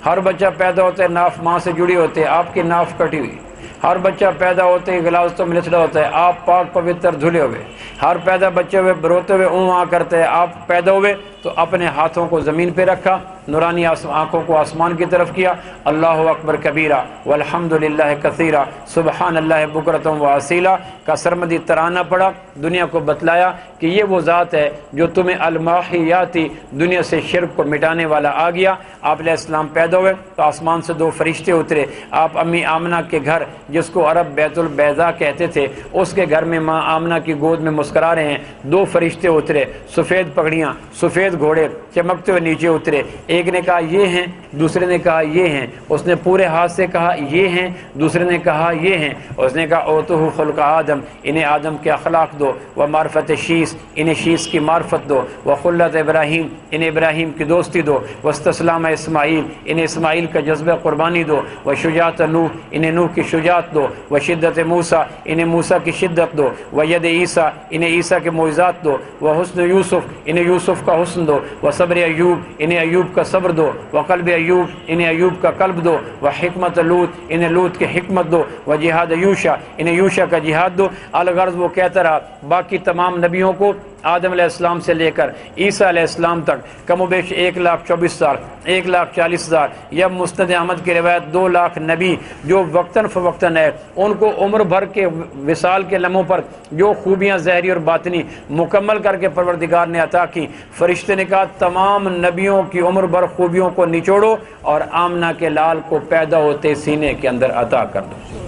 ہر بچہ پیدا ہوتے ناف ماں سے جڑی ہوتے، آپ کی ناف کٹی ہوئی۔ ہر بچہ پیدا ہوتے غلاظتوں میں لچڑا ہوتا ہے، آپ پاک پوتر دھلے ہوئے۔ ہر پیدا بچے ہوئے روتے ہوئے اوں کرتے ہیں، آپ پیدا ہوئے تو اپنے ہاتھوں کو زمین پہ رکھا، نورانی آنکھوں کو آسمان کی طرف کیا، اللہ اکبر کبیرہ والحمد للہ کثیرہ سبحان اللہ بکرۃ و اصیلا کا سرمدی ترانہ پڑھا، دنیا کو بتلایا کہ یہ وہ ذات ہے جو تمہیں الماحیاتی دنیا سے شرک کو مٹانے والا آ گیا۔ آپ علیہ السلام پیدا ہوئے تو آسمان سے 2 فرشتے اترے، آپ امی آمنہ کے گھر جس کو عرب بیت البیضا کہتے تھے، اس کے گھر میں ماں آمنہ کی گود میں مسکرا رہے ہیں، 2 فرشتے اترے، سفید پگڑیاں، سفید گھوڑے چمکتے ہوئے نیچے اترے، ایک نے کہا یہ ہیں، دوسرے نے کہا یہ ہیں، اس نے پورے ہاتھ سے کہا یہ ہیں، دوسرے نے کہا یہ ہیں، اس نے کہا اوتوہ خلق آدم، انہیں آدم کے اخلاق دو، و معرفت شیس، انہیں شیس کی معرفت دو، و خلت ابراہیم، انہیں ابراہیم کی دوستی دو، واستسلام اسماعیل، انہیں اسماعیل کا جذبہ قربانی دو، و شجاعت نوح، انہیں نوح کی شجاعت دو، و شدت موسیٰ، انہیں موسیٰ کی شدت دو، و ید عیسیٰ، انہیں عیسیٰ کے معجزات دو، و حسن یوسف، انہیں یوسف کا حسن دو، و صبر ایوب، انہیں ایوب کا صبر دو، و قلب ایوب، انہیں ایوب کا قلب دو، و حکمت لوط، انہیں لوط کی حکمت دو، و جہاد یوشع، انہیں یوشع کا جہاد دو۔ الغرض وہ کہتا رہا باقی تمام نبیوں کو آدم علیہ السلام سے لے کر عیسیٰ علیہ السلام تک کم و بیش 1,24,000 1,40,000 یا مسند احمد کی روایت 2 لاکھ نبی جو وقتاً فوقتاً ہے، ان کو عمر بھر کے وصال کے لمحوں پر جو خوبیاں ظاہری اور باطنی مکمل کر کے پروردگار نے عطا کی، فرشتے نے کہا تمام نبیوں کی عمر بھر خوبیوں کو نچوڑو اور آمنہ کے لال کو پیدا ہوتے سینے کے اندر عطا کر دو۔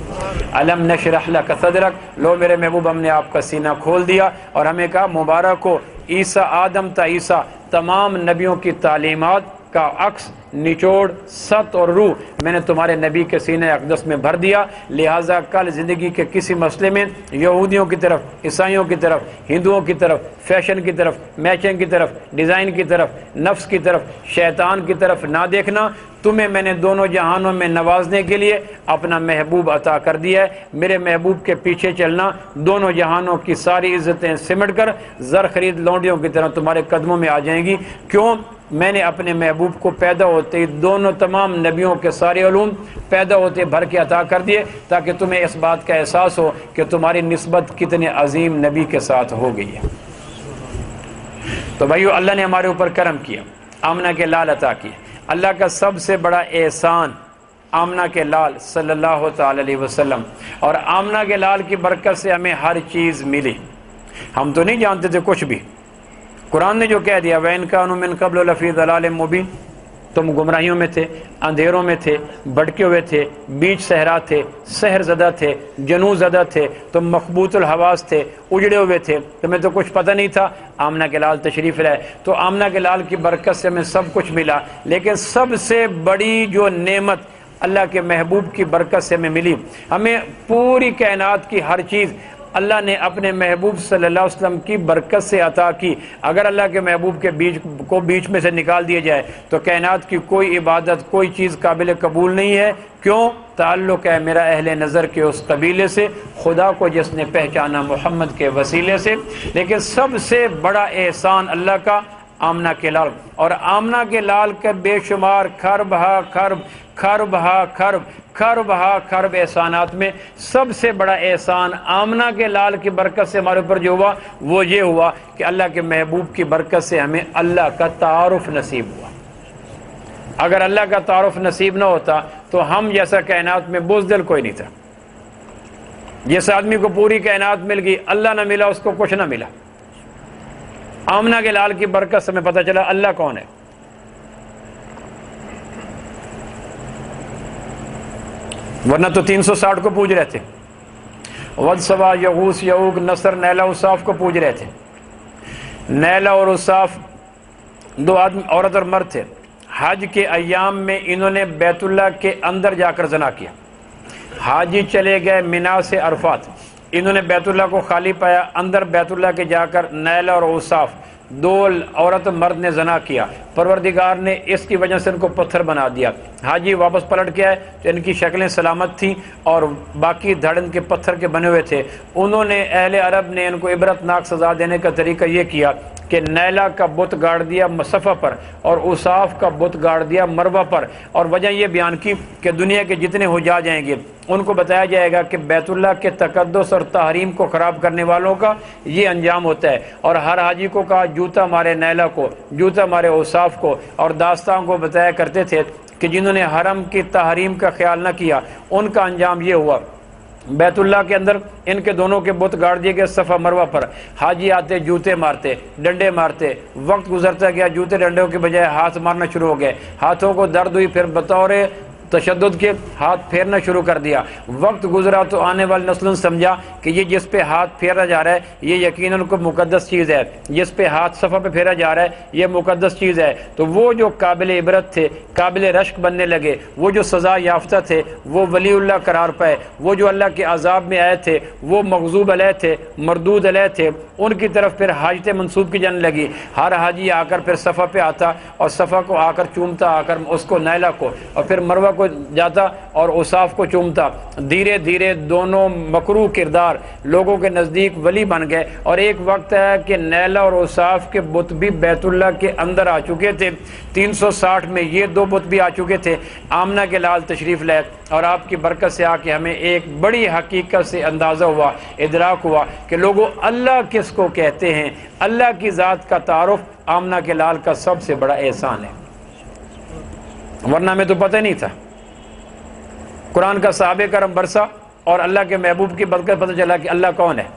علم نشرح لک صدرک، لو میرے محبوب ہم نے آپ کا سینہ کھول دیا، اور ہمیں کہا مبارک ہو عیسیٰ آدم تا عیسیٰ تمام نبیوں کی تعلیمات کا عکس نچوڑ ست اور روح میں نے تمہارے نبی کے سینہ اقدس میں بھر دیا، لہٰذا کل زندگی کے کسی مسئلے میں یہودیوں کی طرف، عیسائیوں کی طرف، ہندوؤں کی طرف، فیشن کی طرف، میچنگ کی طرف، ڈیزائن کی طرف، نفس کی طرف، شیطان کی طرف نہ دیکھنا۔ تمہیں میں نے دونوں جہانوں میں نوازنے کے لیے اپنا محبوب عطا کر دیا ہے، میرے محبوب کے پیچھے چلنا دونوں جہانوں کی ساری عزتیں سمٹ کر زر خرید لونڈیوں کی طرح تمہارے قدموں میں آ جائیں گی۔ کیوں؟ میں نے اپنے محبوب کو پیدا ہوتے ہی دونوں تمام نبیوں کے سارے علوم پیدا ہوتے بھر کے عطا کر دیے تاکہ تمہیں اس بات کا احساس ہو کہ تمہاری نسبت کتنے عظیم نبی کے ساتھ ہو گئی ہے۔ تو بھائیو اللہ نے ہمارے اوپر کرم کیا، آمنہ کے لال عطا کیے۔ اللہ کا سب سے بڑا احسان آمنہ کے لال صلی اللہ تعالی علیہ وسلم، اور آمنہ کے لال کی برکت سے ہمیں ہر چیز ملی۔ ہم تو نہیں جانتے تھے کچھ بھی، قرآن نے جو کہہ دیا وَإِن كَانُوا مِن قَبْلُ لَفِي ضَلَالٍ مُبِينٍ، تم گمراہیوں میں تھے، اندھیروں میں تھے، بھٹکے ہوئے تھے، بیچ صحرا تھے، سحر زدہ تھے، جنوں زدہ تھے، تم مخبوط الحواس تھے، اجڑے ہوئے تھے، تمہیں تو کچھ پتہ نہیں تھا، آمنہ کے لال تشریف لائے تو آمنہ کے لال کی برکت سے ہمیں سب کچھ ملا۔ لیکن سب سے بڑی جو نعمت اللہ کے محبوب کی برکت سے ہمیں ملی، ہمیں پوری کائنات کی ہر چیز اللہ نے اپنے محبوب صلی اللہ علیہ وسلم کی برکت سے عطا کی۔ اگر اللہ کے محبوب کے بیچ میں سے نکال دیا جائے تو کائنات کی کوئی عبادت، کوئی چیز قابل قبول نہیں ہے۔ کیوں؟ تعلق ہے میرا اہل نظر کے اس قبیلے سے، خدا کو جس نے پہچانا محمد کے وسیلے سے۔ لیکن سب سے بڑا احسان اللہ کا آمنہ کے لال، اور آمنہ کے لال کے بے شمار خرب ہا خرب، خرب ہا خرب، خرب ہا خرب احسانات میں سب سے بڑا احسان آمنہ کے لال کی برکت سے ہمارے اوپر جو ہوا وہ یہ ہوا کہ اللہ کے محبوب کی برکت سے ہمیں اللہ کا تعارف نصیب ہوا۔ اگر اللہ کا تعارف نصیب نہ ہوتا تو ہم جیسا کائنات میں بزدل کوئی نہیں تھا۔ جس آدمی کو پوری کائنات مل گئی، اللہ نہ ملا اس کو کچھ نہ ملا۔ آمنہ کے لال کی برکت سے ہمیں پتہ چلا اللہ کون ہے۔ ورنہ تو 360 کو پوج رہے تھے، ود سوا، یغوث، یعوق، نصر، نیلا، اصاف کو پوج رہے تھے۔ نیلا اور اصاف دو آدمی، عورت اور مرد تھے۔ حج کے ایام میں انہوں نے بیت اللہ کے اندر جا کر زنا کیا۔ حاجی چلے گئے منا سے عرفات، انہوں نے بیت اللہ کو خالی پایا، اندر بیت اللہ کے جا کر نیلا اور اصاف دو عورت مرد نے زنا کیا۔ پروردگار نے اس کی وجہ سے ان کو پتھر بنا دیا۔ حاجی واپس پلٹ کے آئے تو ان کی شکلیں سلامت تھیں اور باقی دھڑ ان کے پتھر کے بنے ہوئے تھے۔ انہوں نے اہل عرب نے ان کو عبرتناک سزا دینے کا طریقہ یہ کیا کہ نیلا کا بت گاڑ دیا صفا پر اور اصاف کا بت گاڑ دیا مروہ پر، اور وجہ یہ بیان کی کہ دنیا کے جتنے حجاج جائیں گے ان کو بتایا جائے گا کہ بیت اللہ کے تقدس اور تحریم کو خراب کرنے والوں کا یہ انجام ہوتا ہے۔ اور ہر حاجی کو کہا جوتا مارے نیلا کو، جوتا مارے اصاف کو، اور داستان کو بتایا کرتے تھے کہ جنہوں نے حرم کی تحریم کا خیال نہ کیا ان کا انجام یہ ہوا۔ بیت اللہ کے اندر ان کے دونوں کے بت گاڑ دیے گئے صفا مروہ پر۔ حاجی آتے جوتے مارتے، ڈنڈے مارتے، وقت گزرتا گیا، جوتے ڈنڈوں کے بجائے ہاتھ مارنا شروع ہو گئے، ہاتھوں کو درد ہوئی، پھر بطور تشدد کے ہاتھ پھیرنا شروع کر دیا۔ وقت گزرا تو آنے والی نسلوں نے سمجھا کہ یہ جس پہ ہاتھ پھیرا جا رہا ہے یہ یقیناً کوئی مقدس چیز ہے، جس پہ ہاتھ صفا پہ پھیرا جا رہا ہے یہ مقدس چیز ہے۔ تو وہ جو قابل عبرت تھے، قابل رشک بننے لگے، وہ جو سزا یافتہ تھے وہ ولی اللہ قرار پائے، وہ جو اللہ کے عذاب میں آئے تھے وہ مغضوب علیہ تھے، مردود علیہ تھے، ان کی طرف پھر حاجتیں منسوب کی جانے لگی۔ ہر حاجی آ کر پھر صفا پہ آتا اور صفا کو آ کر چومتا، آ کر اس کو نیلا کو، اور پھر مروہ کو جاتا اور اوصاف کو چومتا۔ دھیرے دھیرے دونوں مکروہ کردار لوگوں کے نزدیک ولی بن گئے، اور ایک وقت ہے کہ نیلا اور اوصاف کے بت بھی بیت اللہ کے اندر آ چکے تھے۔ 360 میں یہ دو بت بھی آ چکے تھے۔ آمنہ کے لال تشریف لائے اور آپ کی برکت سے آ کے ہمیں ایک بڑی حقیقت سے اندازہ ہوا، ادراک ہوا کہ لوگوں اللہ کس کو کہتے ہیں۔ اللہ کی ذات کا تعارف آمنہ کے لال کا سب سے بڑا احسان ہے، ورنہ ہمیں تو پتہ نہیں تھا۔ قرآن کا صحابہ کرم برسا اور اللہ کے محبوب کی برکت پتہ چلا کہ اللہ کون ہے،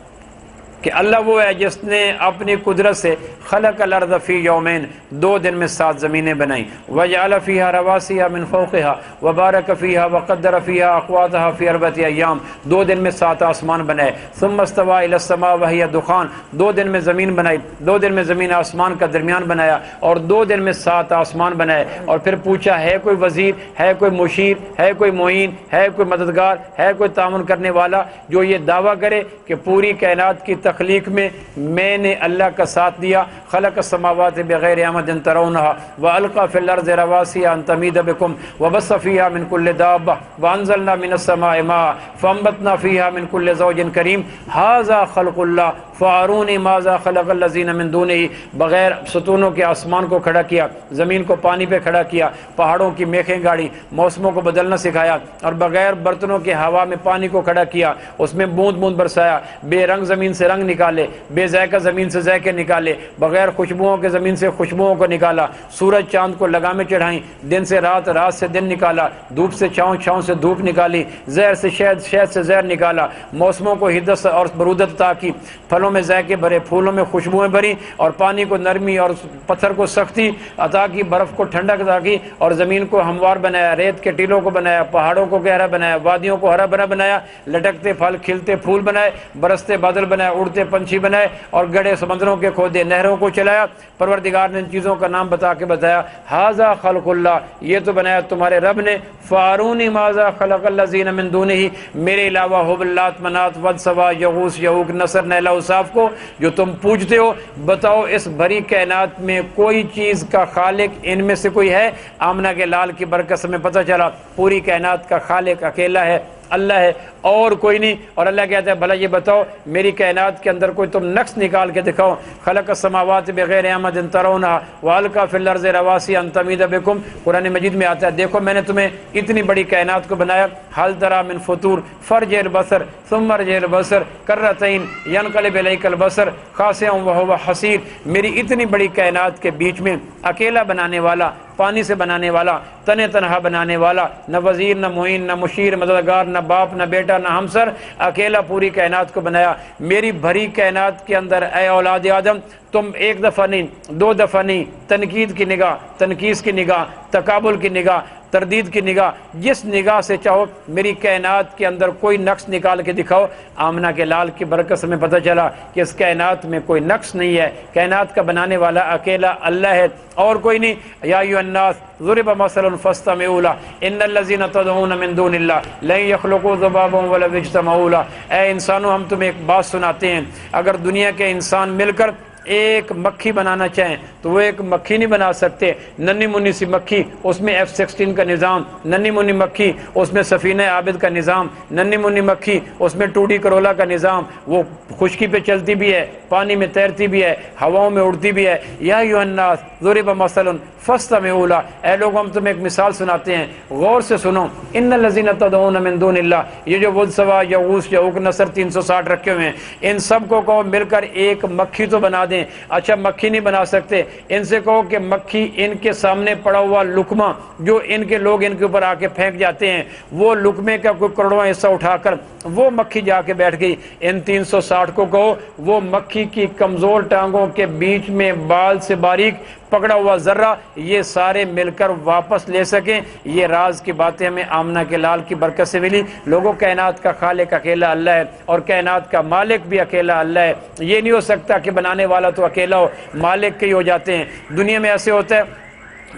کہ اللہ وہ ہے جس نے اپنی قدرت سے خلق الارض فی یومین، 2 دن میں 7 زمینیں بنائیں، وجعل فیہا رواسیہا من فوقہا وبارک فیہا وقدر فیہا اقواتہا فی 4 ایام، 2 دن میں 7 آسمان بنائے، ثم استوى الی السماء وہی دخان، 2 دن میں زمین بنائی، 2 دن میں زمین آسمان کا درمیان بنایا، اور 2 دن میں 7 آسمان بنائے، اور پھر پوچھا ہے کوئی وزیر، ہے کوئی مشیر، ہے کوئی معین، ہے کوئی مددگار، ہے کوئی تعاون کرنے والا جو یہ دعویٰ کرے کہ پوری کائنات کی تخلیق میں نے اللہ کا ساتھ دیا۔ خلق السماوات بغیر عمد ترونها والقى في الارض رواسي ان تميد بكم وبث فيها من كل دابة وانزلنا من السماء ماء فانبتنا فيها من كل زوج كريم هذا خلق الله فاروني ماذا خلق الذين من دونه، بغیر ستونوں کے آسمان کو کھڑا کیا، زمین کو پانی پہ کھڑا کیا، پہاڑوں کی میخیں گاڑی، موسموں کو بدلنا سکھایا، اور بغیر برتنوں کے ہوا میں پانی کو کھڑا کیا، اس میں بوند بوند برسایا، بے رنگ زمین سے رنگ نکالے، بے ذائقہ زمین سے ذائقے نکالے، بغیر خوشبوؤں کے زمین سے خوشبوؤں کو نکالا، سورج چاند کو لگامیں چڑھائیں، دن سے رات، رات سے دن نکالا، دھوپ سے چھاؤں، چھاؤں سے دھوپ نکالی، زہر سے شہد، شہد سے زہر نکالا، موسموں کو حدت اور برودت عطا کی، پھلوں میں ذائقے بھرے، پھولوں میں خوشبوئیں بھری، اور پانی کو نرمی اور پتھر کو سختی عطا کی، برف کو ٹھنڈک عطا کی، اور زمین کو ہموار بنایا، ریت کے ٹیلوں کو بنایا، پہاڑوں کو گہرا بنایا، وادیوں کو ہرا بھرا بنایا، لٹکتے پھل کھلتے پھول بنائے، برستے بادل بنائے، اڑتے پنچھی بنائے، اور گڑے سمندروں کے کھودے، نہروں کو چلایا۔ پروردگار نے ان چیزوں کا نام بتا کے بتایا، ھذا خلق اللہ، یہ تو بنایا تمہارے رب نے، فارونی ماذا خلق الذین من دونہ، میرے علاوہ حبل، لات، منات، ود، سوا، یغوث، یعوق، نصر، نیلا، اوصاف کو جو تم پوجتے ہو، بتاؤ اس بھری کائنات میں کوئی چیز کا خالق ان میں سے کوئی ہے؟ آمنہ کے لال کی برکت سے ہمیں پتہ چلا پوری کائنات کا خالق اکیلا ہے، اللہ ہے، اور کوئی نہیں۔ اور اللہ کہتا ہے بھلا یہ بتاؤ میری کائنات کے اندر کوئی تم نقص نکال کے دکھاؤ۔ خلق السماوات بغیر عمد ترونها والقى في الارض رواسي ان تميد بكم، قرآن مجید میں آتا ہے دیکھو میں نے تمہیں اتنی بڑی کائنات کو بنایا، هل ترى من فطور فرجع البصر ثم ارجع البصر كرتين ينقلب اليك البصر خاسئا وهو حسير، میری اتنی بڑی کائنات کے بیچ میں اکیلا بنانے والا، پانی سے بنانے والا، تنے تنہا بنانے والا، نہ وزیر، نہ معین، نہ مشیر، مددگار، نہ باپ، نہ بیٹا، نہ ہمسر، اکیلا پوری کائنات کو بنایا۔ میری بھری کائنات کے اندر اے اولاد آدم، تم 1 دفعہ نہیں، 2 دفعہ نہیں، تنقید کی نگاہ، تنقیص کی نگاہ، تقابل کی نگاہ، تردید کی نگاہ، جس نگاہ سے چاہو میری کائنات کے اندر کوئی نقص نکال کے دکھاؤ۔ آمنہ کے لال کی برکت سے ہمیں پتہ چلا کہ اس کائنات میں کوئی نقص نہیں ہے، کائنات کا بنانے والا اکیلا اللہ ہے اور کوئی نہیں۔ یا ایھا الناس ضرب مثل فاستمعوا له ان الذين تدعون من دون الله لن يخلقوا ذبابا ولو اجتمعوا له، اے انسانوں ہم تمہیں ایک بات سناتے ہیں، اگر دنیا کے انسان مل کر ایک مکھی بنانا چاہیں تو وہ ایک مکھی نہیں بنا سکتے، ننھی منی سی مکھی، اس میں F-16 کا نظام، ننھی منی مکھی اس میں سفینہ عابد کا نظام، ننھی منی مکھی اس میں 2D کرولا کا نظام، وہ خشکی پہ چلتی بھی ہے، پانی میں تیرتی بھی ہے، ہواؤں میں اڑتی بھی ہے۔ یا ایھا الناس ضرب مثل فاستمعوا له، اے لوگ ہم تمہیں ایک مثال سناتے ہیں، غور سے سنو۔ ان الذین تدعون من دون اللہ، یہ جو ود، سوا، یغوث، یعوق، نصر 360 رکھے ہوئے ہیں، ان سب کو کہو مل کر ایک مکھی تو بنا دیں۔ اچھا مکھی نہیں بنا سکتے، ان سے کہو کہ مکھی ان کے سامنے پڑا ہوا لقمہ جو ان کے لوگ ان کے اوپر آ کے پھینک جاتے ہیں، وہ لقمے کا کوئی کروڑواں حصہ اٹھا کر وہ مکھی جا کے بیٹھ گئی۔ ان 360 کو کہو وہ مکھی کی کمزور ٹانگوں کے بیچ میں بال سے باریک پکڑا ہوا ذرہ یہ سارے مل کر واپس لے سکیں. یہ راز کی باتیں ہمیں آمنہ کے لال کی برکت سے ملی. لوگوں کائنات کا خالق اکیلا اللہ ہے اور کائنات کا مالک بھی اکیلا اللہ ہے. یہ نہیں ہو سکتا کہ بنانے والا تو اکیلا ہو، مالک کئی ہو جاتے ہیں. دنیا میں ایسے ہوتا ہے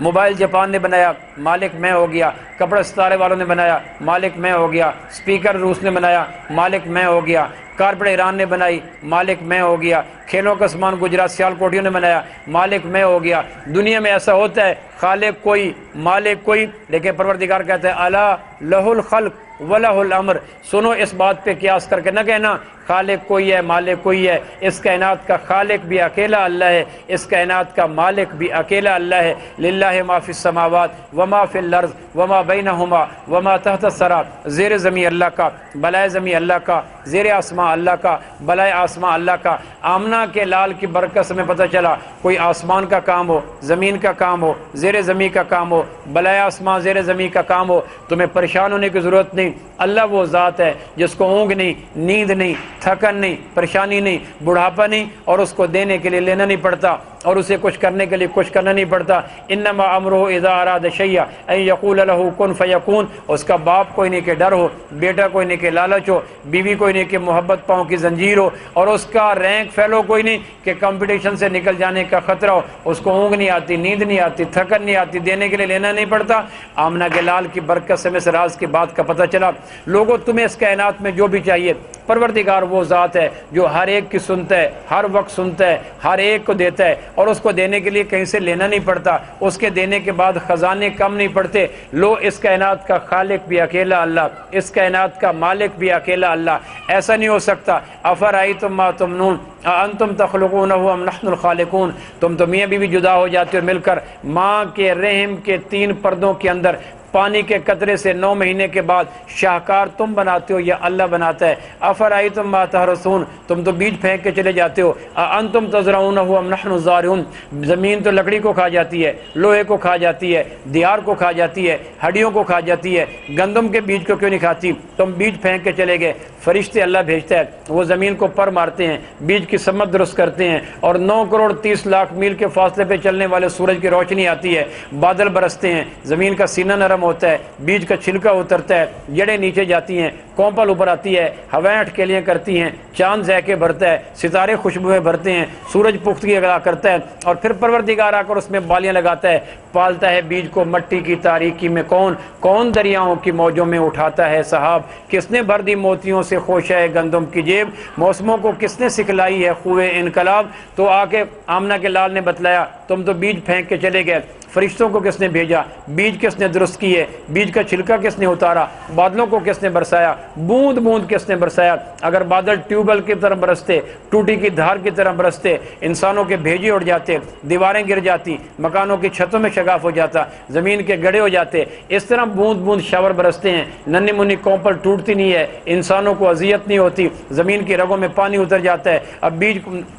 موبائل جاپان نے بنایا مالک میں ہو گیا، کپڑے ستارے والوں نے بنایا مالک میں ہو گیا، اسپیکر روس نے بنایا مالک میں ہو گیا، کارپیٹ ایران نے بنائی مالک میں ہو گیا، کھیلوں کا سامان گجرات سیال کوٹیوں نے بنایا مالک میں ہو گیا. دنیا میں ایسا ہوتا ہے خالق کوئی مالک کوئی، لیکن پروردگار کہتا ہے الا لہ الخلق ولہ الامر. سنو اس بات پہ قیاس کر کے نہ کہنا خالق کوئی ہے مالک کوئی ہے. اس کائنات کا خالق بھی اکیلا اللہ ہے، اس کائنات کا مالک بھی اکیلا اللہ ہے. للہ ما فی السماوات وما فی الارض وما بینہما وما تحت الثری. زیر زمین اللہ کا، بلائے زمین اللہ کا، زیر آسمان اللہ کا، بلائے آسمان اللہ کا. آمنہ کے لال کی برکت سے ہمیں پتہ چلا کوئی آسمان کا کام ہو، زمین کا کام ہو، زیر زمین کا کام ہو، بلائے آسمان زیر زمین کا کام ہو، تمہیں پریشان ہونے کی ضرورت نہیں. اللہ وہ ذات ہے جس کو اونگ نہیں، نیند نہیں، تھکن نہیں، پریشانی نہیں، بڑھاپا نہیں، اور اس کو دینے کے لیے لینا نہیں پڑتا اور اسے کچھ کرنے کے لیے کچھ کرنا نہیں پڑتا. انما امرہ اذا اراد شیئا ان یقول له کن فیکون. اس کا باپ کوئی نہیں کہ ڈر ہو، بیٹا کوئی نہیں کہ لالچ ہو، بیوی کوئی نہیں کہ محبت پاؤں کی زنجیر ہو، اور اس کا رینک فیلو کوئی نہیں کہ کمپٹیشن سے نکل جانے کا خطرہ ہو. اس کو اونگ نہیں آتی، نیند نہیں آتی، تھکن نہیں آتی، دینے کے لیے لینا نہیں پڑتا. آمنہ کے لال کی برکت سے اس راز کی بات کا پتہ چلا. لوگوں تمہیں اس کائنات میں جو بھی چاہیے، پروردگار وہ ذات ہے جو ہر ایک کی سنتا ہے، ہر وقت سنتا ہے، ہر ایک کو دیتا ہے، اور اس کو دینے کے لیے کہیں سے لینا نہیں پڑتا. اس کے دینے کے بعد خزانے کم نہیں پڑتے. لو اس کائنات کا خالق بھی اکیلا اللہ، اس کائنات کا مالک بھی اکیلا اللہ. ایسا نہیں ہو سکتا. افرأیتم ما تمنون انتم تخلقونہ ام نحن الخالقون. تم تو میاں بیوی جدا ہو جاتے ہو مل کر ماں کے رحم کے 3 پردوں کے اندر پانی کے قطرے سے 9 مہینے کے بعد شاہکار تم بناتے ہو یا اللہ بناتا ہے. افرأیتم ما تحرثون. تم تو بیج پھینک کے چلے جاتے ہو. انتم تزرعونہ ام نحن الزارعون. زمین تو لکڑی کو کھا جاتی ہے، لوہے کو کھا جاتی ہے، دیار کو کھا جاتی ہے، ہڈیوں کو کھا جاتی ہے، گندم کے بیج کو کیوں نہیں کھاتی؟ تم بیج پھینک کے چلے گئے. فرشتے اللہ بھیجتا ہے، وہ زمین کو پر مارتے ہیں، بیج کی سمت درست کرتے ہیں، اور 9 کروڑ 30 لاکھ میل کے فاصلے پہ چلنے والے سورج کی روشنی آتی ہے، بادل برستے ہیں، زمین کا سینہ نرم ہوتا ہے، بیج کا چھلکا اترتا ہے، جڑیں نیچے جاتی ہیں، کونپل اوپر آتی ہے، ہوائیں اٹکیلیاں کرتی ہیں، چاند ذائقے بھرتا ہے، ستارے خوشبوئیں بھرتے ہیں، سورج پختگی ادا کرتا ہے، اور پھر پروردگار آ کر اس میں بالیاں لگاتا ہے، پالتا ہے بیج کو. مٹی کی تاریکی میں کون دریاؤں کی موجوں میں اٹھاتا ہے سحاب؟ کس نے بھر دی موتیوں سے خوشہ گندم کی جیب؟ موسموں کو کس نے سکھلائی ہے خوئے انقلاب؟ تو آ کے آمنہ کے لال نے بتلایا تم تو بیج پھینک کے چلے گئے. فرشتوں کو کس نے بھیجا؟ بیج کس نے درست کیے؟ بیج کا چھلکا کس نے اتارا؟ بادلوں کو کس نے برسایا؟ بوند بوند کس نے برسایا؟ اگر بادل ٹیوبل کی طرح برستے، ٹوٹی کی دھار کی طرح برستے، انسانوں کے بھیجے اڑ جاتے، دیواریں گر جاتی، مکانوں کی چھتوں میں شگاف ہو جاتا، زمین کے گڑھے ہو جاتے. اس طرح بوند بوند شاور برستے ہیں، ننھی منی کونپل ٹوٹتی نہیں ہے، انسانوں کو اذیت نہیں ہوتی، زمین کی رگوں میں پانی اتر جاتا ہے، اب بیج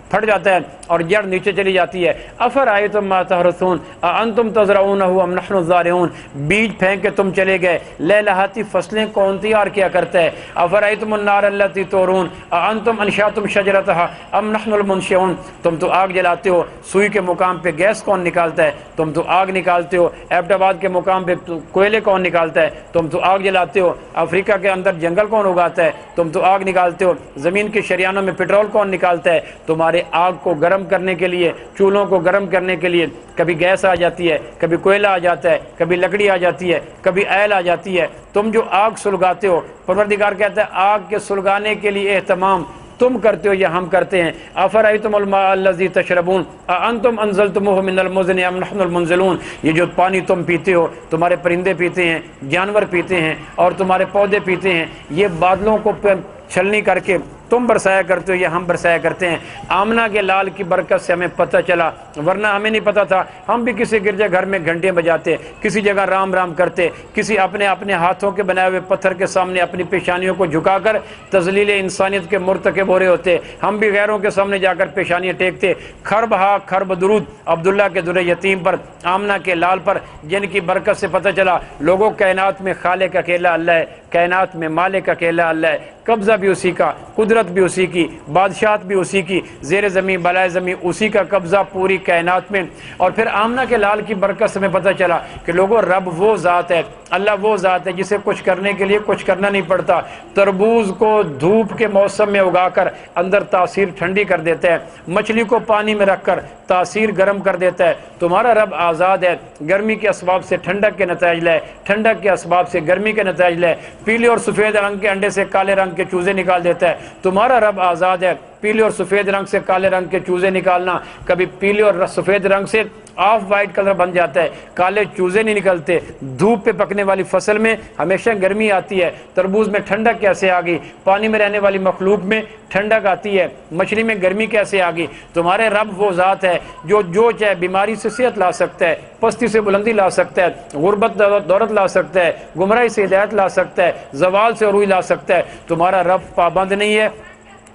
پھٹ جاتا ہے اور جڑ نیچے چلی جاتی ہے. افرأیتم ما تحرثون انتم تزرعونہ ام نحن الزارعون. بیج پھینک کے تم چلے گئے، لہلہاتی فصلیں کون تیار کیا کرتا ہے؟ افرأیتم النار التی تورون انتم انشأتم شجرتها ام نحن المنشئون. تم تو آگ جلاتے ہو، سوئی کے مقام پہ گیس کون نکالتا ہے؟ تم تو آگ نکالتے ہو. ایبٹ آباد کے مقام پہ کوئلے کون نکالتا ہے؟ تم تو آگ جلاتے ہو. افریقہ کے اندر جنگل کون اگاتا ہے؟ تم تو آگ نکالتے ہو. زمین کے شریانوں میں پٹرول کون نکالتا ہے؟ تمہارے آگ کو گرم کرنے کے لیے، چولہوں کو گرم کرنے کے لیے کبھی گیس آ جاتی ہے، کبھی کوئلہ آ جاتا ہے، کبھی لکڑی آ جاتی ہے، کبھی ایل آ جاتی ہے. تم جو آگ سلگاتے ہو، پروردگار کہتا ہے آگ کے سلگانے کے لیے اہتمام تم کرتے ہو یا ہم کرتے ہیں؟ افرأیتم الماء الذی تشربون اانتم انزلتموہ من المزن ام نحن المنزلون. یہ جو پانی تم پیتے ہو، تمہارے پرندے پیتے ہیں، جانور پیتے ہیں، اور تمہارے پودے پیتے ہیں، یہ بادلوں کو چھلنی کر کے تم برسایا کرتے ہو یا ہم برسایا کرتے ہیں؟ آمنہ کے لال کی برکت سے ہمیں پتہ چلا، ورنہ ہمیں نہیں پتہ تھا. ہم بھی کسی گرجا گھر میں گھنٹے بجاتے، کسی جگہ رام رام کرتے، کسی اپنے ہاتھوں کے بنائے ہوئے پتھر کے سامنے اپنی پیشانیوں کو جھکا کر تذلیل انسانیت کے مرتکب ہو رہے ہوتے. ہم بھی غیروں کے سامنے جا کر پیشانیاں ٹیکتے. خرب ہا خرب درود عبداللہ کے در یتیم پر، آمنہ کے لال پر، جن کی برکت سے پتہ چلا لوگوں کائنات میں خالق اکیلا اللہ ہے، کائنات میں مالک اکیلا اللہ ہے، قبضہ بھی اسی کا، قدرت بھی اسی کی، بادشاہت بھی اسی کی، زیر زمین بالائے زمین اسی کا قبضہ پوری کائنات میں۔ اور پھر آمنہ کے لال کی برکت سے ہمیں پتہ چلا کہ لوگوں رب وہ ذات ہے، اللہ وہ ذات ہے جسے کچھ کرنے کے لیے کچھ کرنا نہیں پڑتا۔ تربوز کو دھوپ کے موسم میں اگا کر اندر تاثیر ٹھنڈی کر دیتا ہے، مچھلی کو پانی میں رکھ کر تاثیر گرم کر دیتا ہے۔ تمہارا رب آزاد ہے، گرمی کے اسباب سے ٹھنڈک کے نتائج لائے، ٹھنڈک کے اسباب سے گرمی کے نتائج لائے، پیلے اور سفید رنگ کے انڈے سے کالے رنگ کے چوزے نکال دیتا ہے۔ تمہارا رب آزاد ہے، پیلے اور سفید رنگ سے کالے رنگ کے چوزے نکالنا، کبھی پیلے اور سفید رنگ سے آف وائٹ کلر بن جاتا ہے، کالے چوزے نہیں نکلتے۔ دھوپ پہ پکنے والی فصل میں ہمیشہ گرمی آتی ہے، تربوز میں ٹھنڈک کیسے آ گئی؟ پانی میں رہنے والی مخلوق میں ٹھنڈک آتی ہے، مچھلی میں گرمی کیسے آ گئی؟ تمہارے رب وہ ذات ہے جو چاہے بیماری سے صحت لا سکتا ہے، پستی سے بلندی لا سکتا ہے، غربت دولت لا سکتا ہے، گمراہی سے ہدایت لا سکتا ہے، زوال سے عروج لا سکتا ہے۔ تمہارا رب پابند نہیں ہے،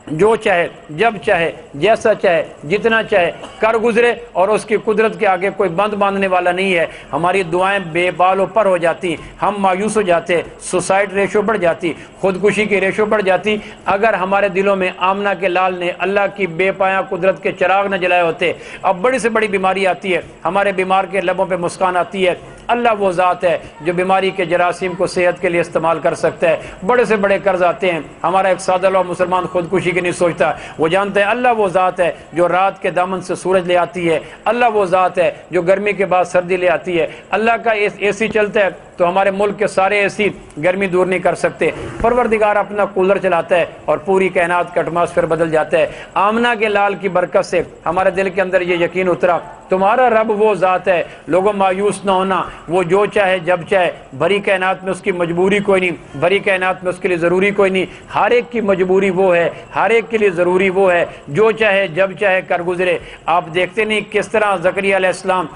جو چاہے جب چاہے جیسا چاہے جتنا چاہے کر گزرے، اور اس کی قدرت کے آگے کوئی بند باندھنے والا نہیں ہے۔ ہماری دعائیں بے بال و پر ہو جاتی، ہم مایوس ہو جاتے، سوسائڈ ریشو بڑھ جاتی، خودکشی کی ریشو بڑھ جاتی، اگر ہمارے دلوں میں آمنہ کے لال نے اللہ کی بے پایاں قدرت کے چراغ نہ جلائے ہوتے۔ اب بڑی سے بڑی بیماری آتی ہے، ہمارے بیمار کے لبوں پہ مسکان آتی ہے، اللہ وہ ذات ہے جو بیماری کے جراثیم کو صحت کے لیے استعمال کر سکتا ہے۔ بڑے سے بڑے قرض آتے ہیں، ہمارا ایک سادہ لوگ مسلمان خودکشی کی نہیں سوچتا، وہ جانتا ہے اللہ وہ ذات ہے جو رات کے دامن سے سورج لے آتی ہے، اللہ وہ ذات ہے جو گرمی کے بعد سردی لے آتی ہے۔ اللہ کا اے سی چلتا ہے تو ہمارے ملک کے سارے اے سی گرمی دور نہیں کر سکتے، پروردگار اپنا کولر چلاتا ہے اور پوری کائنات کا ایٹماسفیئر بدل جاتا ہے۔ آمنہ کے لال کی برکت سے ہمارے دل کے اندر یہ یقین اترا، تمہارا رب وہ ذات ہے۔ لوگوں مایوس نہ ہونا، وہ جو چاہے جب چاہے، بھری کائنات میں اس کی مجبوری کوئی نہیں، بھری کائنات میں اس کے لیے ضروری کوئی نہیں، ہر ایک کی مجبوری وہ ہے، ہر ایک کے لیے ضروری وہ ہے، جو چاہے جب چاہے کر گزرے۔ آپ دیکھتے نہیں کس طرح زکریا علیہ السلام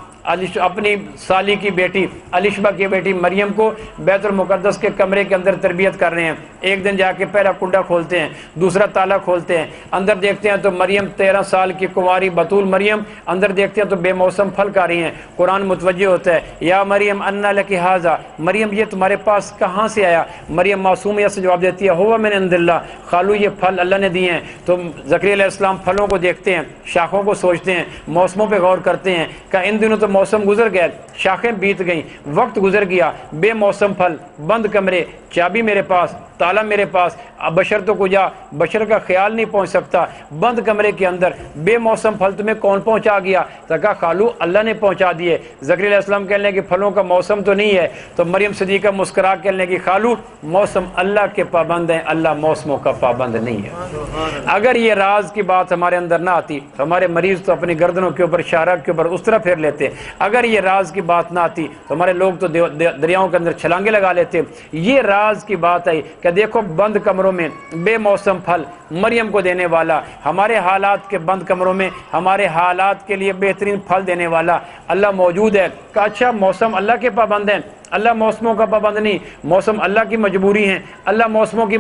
اپنی سالی کی بیٹی الشبہ کی بیٹی مریم کو بیت المقدس کے کمرے کے اندر تربیت کر رہے ہیں۔ ایک دن جا کے پہلا کنڈا کھولتے ہیں، دوسرا تالا کھولتے ہیں، اندر دیکھتے ہیں تو مریم 13 سال کی کنواری بطول مریم، اندر دیکھتے ہیں تو بے موسم پھل کھا رہی ہیں۔ قرآن متوجہ ہوتا ہے، یا مریم انا لکی ھذا، مریم یہ تمہارے پاس کہاں سے آیا؟ مریم معصومیت سے جواب دیتی ہے، ہوا من عند اللہ، خالو یہ پھل اللہ نے دیے ہیں۔ تو زکریا علیہ السلام پھلوں کو دیکھتے ہیں، شاخوں کو سوچتے ہیں، موسموں پہ غور کرتے ہیں کہ ان دنوں تو موسم گزر گئے، شاخیں بیت گئیں، وقت گزر گیا، بے موسم پھل، بند کمرے، چابی میرے پاس، تالا میرے پاس، بشر تو کجا، بشر کا خیال نہیں پہنچ سکتا، بند کمرے کے اندر بے موسم پھل تمہیں کون پہنچا گیا؟ تو کہا خالو اللہ نے پہنچا دیے۔ زکریا علیہ السلام کہنے کہ پھلوں کا موسم تو نہیں ہے، تو مریم صدیقہ مسکرا کہنے کی خالو موسم اللہ کے پابند ہیں، اللہ موسموں کا پابند نہیں ہے۔ اگر یہ راز کی بات ہمارے اندر نہ آتی، ہمارے مریض تو اپنی گردنوں کے اوپر شارہ کے اوپر اس طرح پھیر لیتے، اگر یہ راز کی بات نہ آتی تو ہمارے لوگ تو دریاؤں کے اندر چھلانگے لگا لیتے۔ یہ راز کی بات آئی کہ دیکھو بند کمروں میں بے موسم پھل مریم کو دینے والا، ہمارے حالات کے بند کمروں میں ہمارے حالات کے لیے بہترین پھل دینے والا اللہ موجود ہے۔ کہ اچھا موسم اللہ کے پابند ہیں، اللہ موسموں کا پابند نہیں، موسم اللہ کی مجبوری ہیں، اللہ موسموں کی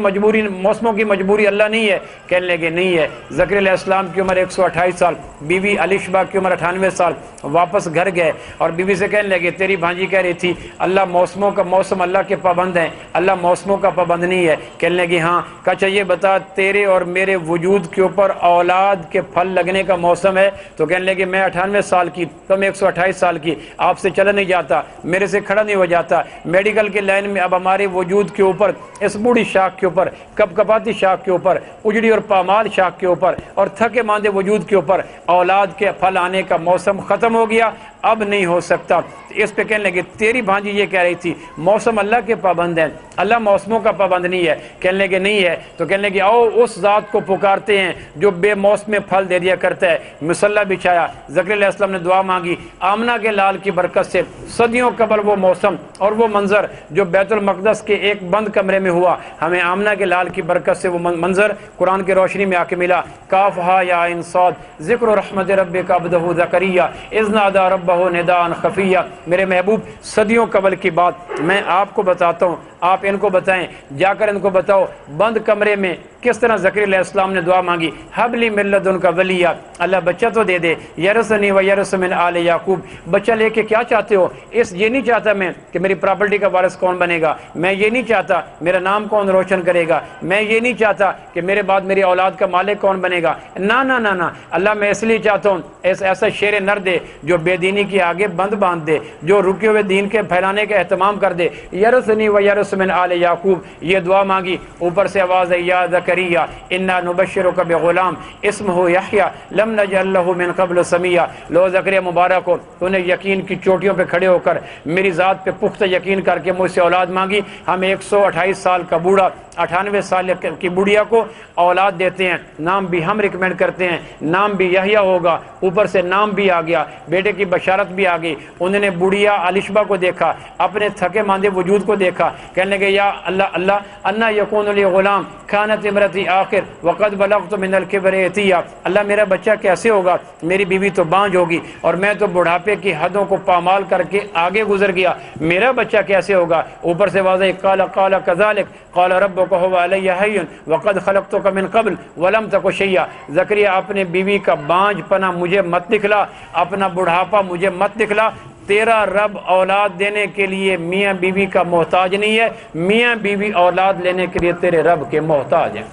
مجبوری اللہ نہیں ہے۔ کہنے لگے نہیں ہے۔ زکریا علیہ السلام کی عمر 128 سال، بیوی الشبہ کی عمر 98 سال، واپس گھر گئے اور بیوی سے کہنے لگے تیری بھانجی کہہ رہی تھی اللہ موسم اللہ کے پابند ہیں، اللہ موسموں کا پابند نہیں ہے۔ کہنے لگی ہاں۔ کہا چاہیے بتا تیرے اور میرے وجود کے اوپر اولاد کے پھل لگنے کا موسم ہے؟ تو کہنے لگے میں 98 سال کی، تم 128 سال کی، آپ سے چلا نہیں جاتا، میرے سے کھڑا نہیں ہو جاتا۔ میڈیکل کے لائن میں اب ہمارے وجود کے اوپر، اس بوڑھی شاخ کے اوپر، کپ کپاتی شاخ کے اوپر، اجڑی اور پامال شاخ کے اوپر اور تھکے ماندے وجود کے اوپر اولاد کے پھل آنے کا موسم ختم ہو گیا، اب نہیں ہو سکتا۔ اس پہ کہنے لگے تیری بھانجی یہ کہہ رہی تھی موسم اللہ کے پابند ہیں، اللہ موسموں کا پابند نہیں ہے۔ کہنے لگے نہیں ہے۔ تو کہنے لگے آؤ اس ذات کو پکارتے ہیں جو بے موسم پھل دے دیا کرتا ہے۔ مصلی بچھایا، زکریا علیہ السلام نے دعا مانگی، آمنہ کے لال کی برکت سے صدیوں قبل وہ موسم اور وہ منظر جو بیت المقدس کے ایک بند کمرے میں ہوا، ہمیں آمنہ کے لال کی برکت سے وہ منظر قرآن کی روشنی میں آ کے ملا۔ کاف ہا یا عین صاد، ذکر رحمت ربک عبدہ زکریا اذ نادى ربہ نداء خفیہ۔ میرے محبوب صدیوں قبل کی بات میں آپ کو بتاتا ہوں، آپ ان کو بتائیں، جا کر ان کو بتاؤ بند کمرے میں کس طرح زکریا علیہ السلام نے دعا مانگی، حب لی من لدنک ولیہ، اللہ بچہ تو دے دے، یرثنی و یرث من آل یعقوب، بچہ لے کے کیا چاہتے ہو؟ یہ نہیں چاہتا میں کہ میری پراپرٹی کا وارث کون بنے گا، میں یہ نہیں چاہتا میرا نام کون روشن کرے گا، میں یہ نہیں چاہتا کہ میرے بعد میری اولاد کا مالک کون بنے گا، نہ نہ نہ نہ، اللہ میں اس لیے چاہتا ہوں ایسا شیر نر دے جو بے دینی کی آگے بند باندھ دے، جو رکے ہوئے دین کے پھیلانے کا اہتمام کر دے، یرثنی و یرث من آل یعقوب، یہ دعا مانگی، اوپر سے آواز ہے یا زکریا انا نبشرک بغلام اسمہ یحییٰ لم نجعل لہ من قبل سمیہ، لو زکریا مبارک ہو، تو نے یقین کی چوٹیوں پہ کھڑے ہو کر میری ذات پہ پختہ یقین کر کے مجھ سے اولاد مانگی، ہم 128 سال کا بوڑھا 98 سال کی بڑھیا کو اولاد دیتے ہیں، نام بھی ہم ریکمینڈ کرتے ہیں، نام بھی یحییٰ ہوگا، اوپر سے نام بھی آ گیا، بیٹے کی بشارت بھی آ گئی۔ انہوں نے بڑھیا الشبہ کو دیکھا، اپنے تھکے ماندے وجود کو دیکھا، کہنے لگے یا اللہ اللہ انا یکون لی غلام کانت امرتی آخر وقد بلغت من الکبر عتیہ، اللہ میرا بچہ کیسے ہوگا، میری بیوی تو بانجھ ہوگی اور میں تو بڑھاپے کی حدوں کو پامال کر کے آگے گزر گیا، میرا بچہ کیسے ہوگا؟ اوپر سے واضح قال قال کذالک قال ربک هو علی حی وقد خلقتک من قبل ولم تک شیئا، زکریا اپنے بیوی کا بانجھ پنا مجھے مت دکھلا، اپنا بڑھاپا مجھے مت دکھلا، تیرا رب اولاد دینے کے لیے میاں بیوی کا محتاج نہیں ہے، میاں بیوی اولاد لینے کے لیے تیرے رب کے محتاج ہیں۔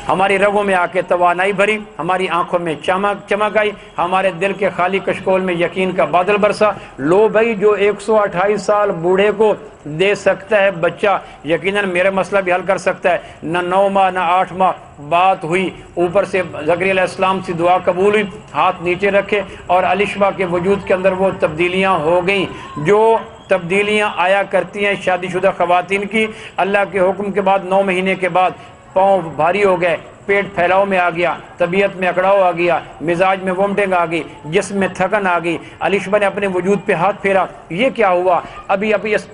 ہماری رگوں میں آ کے توانائی بھری، ہماری آنکھوں میں چمک آئی، ہمارے دل کے خالی کشکول میں یقین کا بادل برسا، لو بھائی جو 128 سال بوڑھے کو دے سکتا ہے بچہ، یقیناً میرا مسئلہ بھی حل کر سکتا ہے، نہ 9 ماہ نہ 8 ماہ بات ہوئی، اوپر سے زکریا علیہ السلام سے دعا قبول ہوئی، ہاتھ نیچے رکھے اور الشبہ کے وجود کے اندر وہ تبدیلیاں ہو گئیں جو تبدیلیاں آیا کرتی ہیں شادی شدہ خواتین کی۔ اللہ کے حکم کے بعد 9 مہینے کے بعد پاؤں بھاری ہو گئے، پیٹ پھیلاؤ میں آ گیا، طبیعت میں اکڑاؤ آ گیا، مزاج میں وومٹنگ آ گئی، جسم میں تھکن آ گئی۔ الشبہ نے اپنے وجود پہ ہاتھ پھیرا، یہ کیا ہوا؟ ابھی اس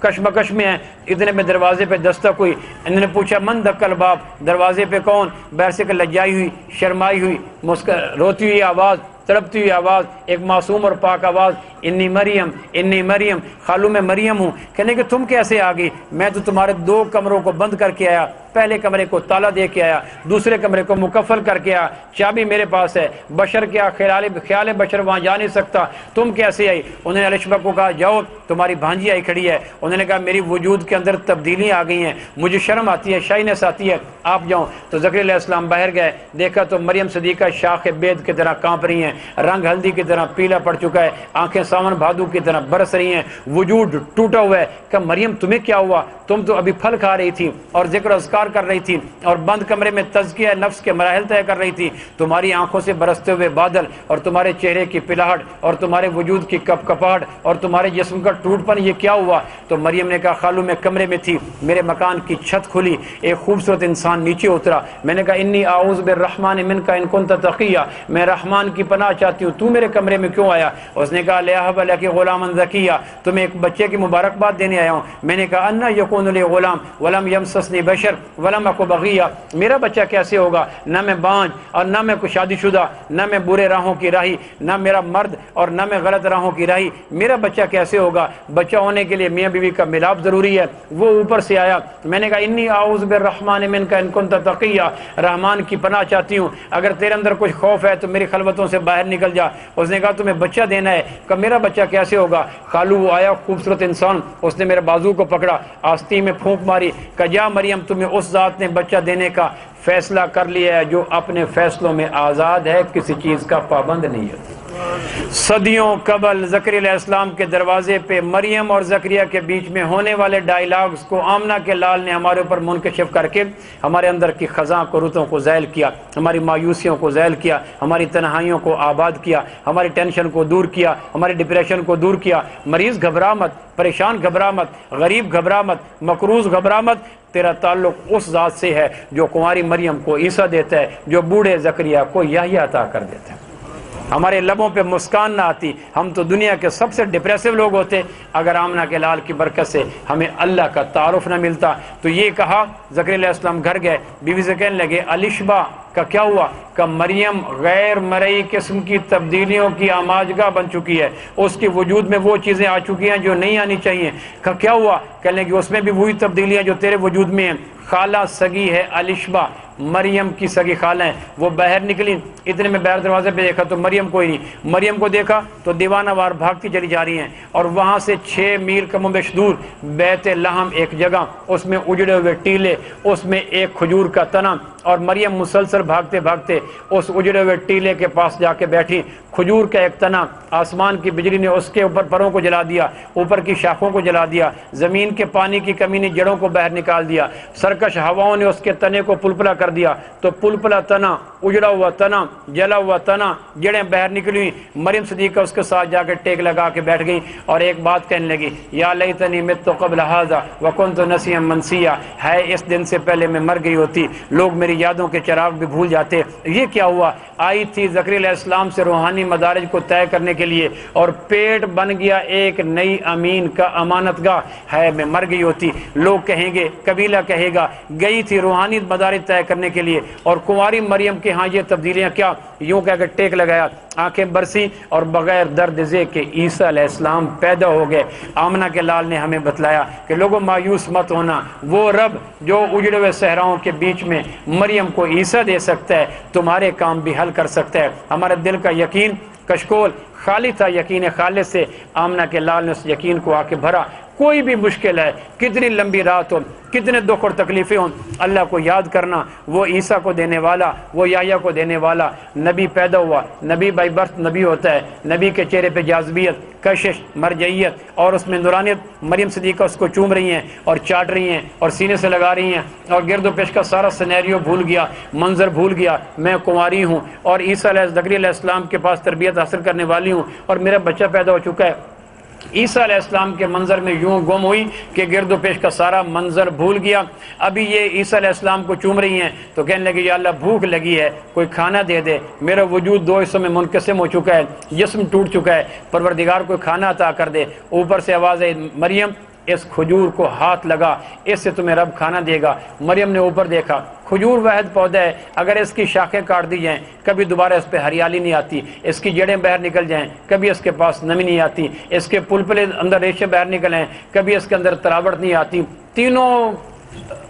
کشمکش میں ہیں، اتنے میں دروازے پہ دستک ہوئی، انہوں نے پوچھا من دق الباب، دروازے پہ کون؟ بہر سے کہ لجائی ہوئی، شرمائی ہوئی، روتی ہوئی آواز، تڑپتی ہوئی آواز، ایک معصوم اور پاک آواز، انی مریم، خالو میں مریم ہوں۔ کہنے کہ تم کیسے آ گئی؟ میں تو تمہارے 2 کمروں کو بند کر کے آیا، پہلے کمرے کو تالا دے کے آیا، دوسرے کمرے کو مکفل کر کے آیا، چابی میرے پاس ہے، بشر کیا خیال بشر وہاں جا نہیں سکتا، تم کیسے آئی؟ انہوں نے الشبہ کو کہا جاؤ تمہاری بھانجی آئی کھڑی ہے، انہوں نے کہا میری وجود کے اندر تبدیلیاں آ گئی ہیں، مجھے شرم آتی ہے، شائنس آتی ہے، آپ جاؤ۔ تو زکریا علیہ السلام باہر گئے، دیکھا تو مریم صدیقہ شاخ بید کی طرح کانپ رہی ہیں، رنگ ہلدی کی طرح پیلا پڑ چکا ہے، آنکھیں ساون بھادو کی طرح برس رہی ہیں، وجود ٹوٹا ہوا ہے۔ کہ مریم تمہیں کیا ہوا؟ تم تو ابھی پھل کھا رہی تھی اور ذکر اذکار کر رہی تھی اور بند کمرے میں تزکیہ نفس کے مراحل طے کر رہی تھی، تمہاری آنکھوں سے برستے ہوئے بادل اور تمہارے چہرے کی پلاہٹ اور تمہارے وجود کی کپ کپاہٹ اور تمہارے جسم کا ٹوٹ پن، یہ کیا ہوا؟ تو مریم نے کہا خالو میں کمرے میں تھی، میرے مکان کی چھت کھلی، ایک خوبصورت انسان نیچے اترا، میں نے کہا انی اعوذ بالرحمن منک ان کنت تقیا، میں رحمان کی پناہ چاہتی ہوں، تو میرے کمرے میں کیوں آیا؟ اس نے کہا لیہب لک غلاما زکیا، تمہیں ایک بچے کی مبارکباد دینے آیا ہوں۔ میں نے کہا انا یکون لی غلام ولم یمسسنی بشر ولم اک بغیا، میرا بچہ کیسے ہوگا؟ نہ میں بانجھ اور نہ میں کوئی شادی شدہ، نہ میں برے راہوں کی راہی، نہ میرا مرد اور نہ میں غلط راہوں کی راہی، میرا بچہ کیسے ہوگا؟ بچہ ہونے کے لیے میاں بیوی کا ملاپ ضروری ہے۔ وہ اوپر سے آیا، میں نے کہا انی اعوذ بالرحمن منک ان کنت تقیا، رحمان کی پناہ چاہتی ہوں، اگر تیرے اندر کچھ خوف ہے تو میری خلوتوں سے باہر نکل جا۔ اس نے کہا تمہیں بچہ دینا ہے؟ کہ میرا بچہ کیسے ہوگا؟ خالو وہ آیا خوبصورت انسان، اس نے میرے بازو کو پکڑا، آستین میں پھونک ماری، کہ جا مریم تمہیں اس ذات نے بچہ دینے کا فیصلہ کر لیا ہے جو اپنے فیصلوں میں آزاد ہے، کسی چیز کا پابند نہیں ہے۔ صدیوں قبل زکریا علیہ السلام کے دروازے پہ مریم اور زکریا کے بیچ میں ہونے والے ڈائیلاگز کو آمنہ کے لال نے ہمارے اوپر منکشف کر کے ہمارے اندر کی خزاں کو رتوں کو زائل کیا، ہماری مایوسیوں کو زائل کیا، ہماری تنہائیوں کو آباد کیا، ہماری ٹینشن کو دور کیا، ہماری ڈپریشن کو دور کیا۔ مریض گھبرا مت، پریشان گھبرا مت، غریب گھبرا مت، مقروض گھبرا مت، تیرا تعلق اس ذات سے ہے جو کنواری مریم کو عیسیٰ دیتا ہے، جو بوڑھے زکریا کو یحییٰ عطا کر دیتا ہے۔ ہمارے لبوں پہ مسکان نہ آتی، ہم تو دنیا کے سب سے ڈپریسو لوگ ہوتے اگر آمنہ کے لال کی برکت سے ہمیں اللہ کا تعارف نہ ملتا۔ تو یہ کہا، زکریا علیہ السلام گھر گئے، بیوی سے کہنے لگے الشبہ کہ کیا ہوا کہ مریم غیر مرئی قسم کی تبدیلیوں کی آماجگاہ بن چکی ہے، اس کے وجود میں وہ چیزیں آ چکی ہیں جو نہیں آنی چاہیے۔ کہ کیا ہوا، کہنے کہ اس میں بھی وہی تبدیلیاں جو تیرے وجود میں ہیں۔ خالہ سگی ہے الشبا، مریم کی سگی خالہ ہیں، وہ باہر نکلی، اتنے میں باہر دروازے پہ دیکھا تو مریم کوئی نہیں، مریم کو دیکھا تو دیوانہ وار بھاگتی چلی جا رہی ہیں، اور وہاں سے 6 میل کم و بیش دور بیت لحم ایک جگہ، اس میں اجڑے ہوئے ٹیلے، اس میں ایک کھجور کا تنا، اور مریم مسلسل بھاگتے بھاگتے اس اجڑے ہوئے ٹیلے کے پاس جا کے بیٹھی، کھجور کا ایک تنا، آسمان کی بجلی نے اس کے اوپر پروں کو جلا دیا، اوپر کی شاخوں کو جلا دیا، زمین کے پانی کی کمی نے جڑوں کو باہر نکال دیا، سرکش ہواؤں نے اس کے تنے کو پلپلا کر دیا، تو پلپلا تنا، اجڑا ہوا تنا، جلا ہوا تنا، جڑیں باہر نکلی۔ مریم صدیقہ اس کے ساتھ جا کے ٹیک لگا کے بیٹھ گئی اور ایک بات کہنے لگی، یا لیتنی مت قبل ھذا وکنت نسیا منسیا، ہے اس دن سے پہلے میں مر گئی ہوتی، لوگ میری یادوں کے چراغ بھی بھول جاتے۔ یہ کیا ہوا، آئی تھی زکریا علیہ السلام سے روحانی مدارج کو طے کرنے کے لیے، اور پیٹ بن گیا ایک نئی امین کا امانت گاہ، ہے میں مر گئی ہوتی، لوگ کہیں گے، قبیلہ کہے گا، گئی تھی روحانی مدارج طے کرنے کے لیے، اور کنواری مریم کے ہاں یہ تبدیلیاں کیا، یوں کہہ کے ٹیک لگایا، آنکھیں برسی، اور بغیر درد زے کے عیسیٰ علیہ السلام پیدا ہو گئے۔ آمنہ کے لال نے ہمیں بتلایا کہ لوگوں مایوس مت ہونا، وہ رب جو اجڑے ہوئے صحراؤں کے بیچ میں مریم کو عیسیٰ دے سکتا ہے، تمہارے کام بھی حل کر سکتا ہے۔ ہمارے دل کا یقین کشکول خالی تھا یقین خالص سے، آمنہ کے لال نے اس یقین کو آ کے بھرا۔ کوئی بھی مشکل ہے، کتنی لمبی رات ہو، کتنے دکھ اور تکلیفیں ہوں، اللہ کو یاد کرنا، وہ عیسیٰ کو دینے والا، وہ یحییٰ کو دینے والا، نبی پیدا ہوا، نبی بائی برتھ نبی ہوتا ہے، نبی کے چہرے پہ جاذبیت، کشش، مرجعیت اور اس میں نورانیت، مریم صدیقہ اس کو چوم رہی ہیں اور چاٹ رہی ہیں اور سینے سے لگا رہی ہیں، اور گرد و پیش کا سارا سینیریو بھول گیا، منظر بھول گیا، میں کنواری ہوں اور عیسیٰ زکریا علیہ السلام کے پاس تربیت حاصل کرنے والی ہوں اور میرا بچہ پیدا ہو چکا ہے۔ عیسیٰ علیہ السلام کے منظر میں یوں گم ہوئی کہ گرد و پیش کا سارا منظر بھول گیا۔ ابھی یہ عیسیٰ علیہ السلام کو چوم رہی ہیں تو کہنے لگی، یا اللہ بھوک لگی ہے، کوئی کھانا دے دے، میرا وجود 2 حصوں میں منقسم ہو چکا ہے، جسم ٹوٹ چکا ہے، پروردگار کوئی کھانا عطا کر دے۔ اوپر سے آواز ہے، مریم اس کھجور کو ہاتھ لگا، اس سے تمہیں رب کھانا دے گا۔ مریم نے اوپر دیکھا، کھجور واحد پودا ہے، اگر اس کی شاخیں کاٹ دی جائیں کبھی دوبارہ اس پہ ہریالی نہیں آتی، اس کی جڑیں باہر نکل جائیں کبھی اس کے پاس نمی نہیں آتی، اس کے پلپلے اندر ریشے باہر نکلیں کبھی اس کے اندر تراوٹ نہیں آتی۔ تینوں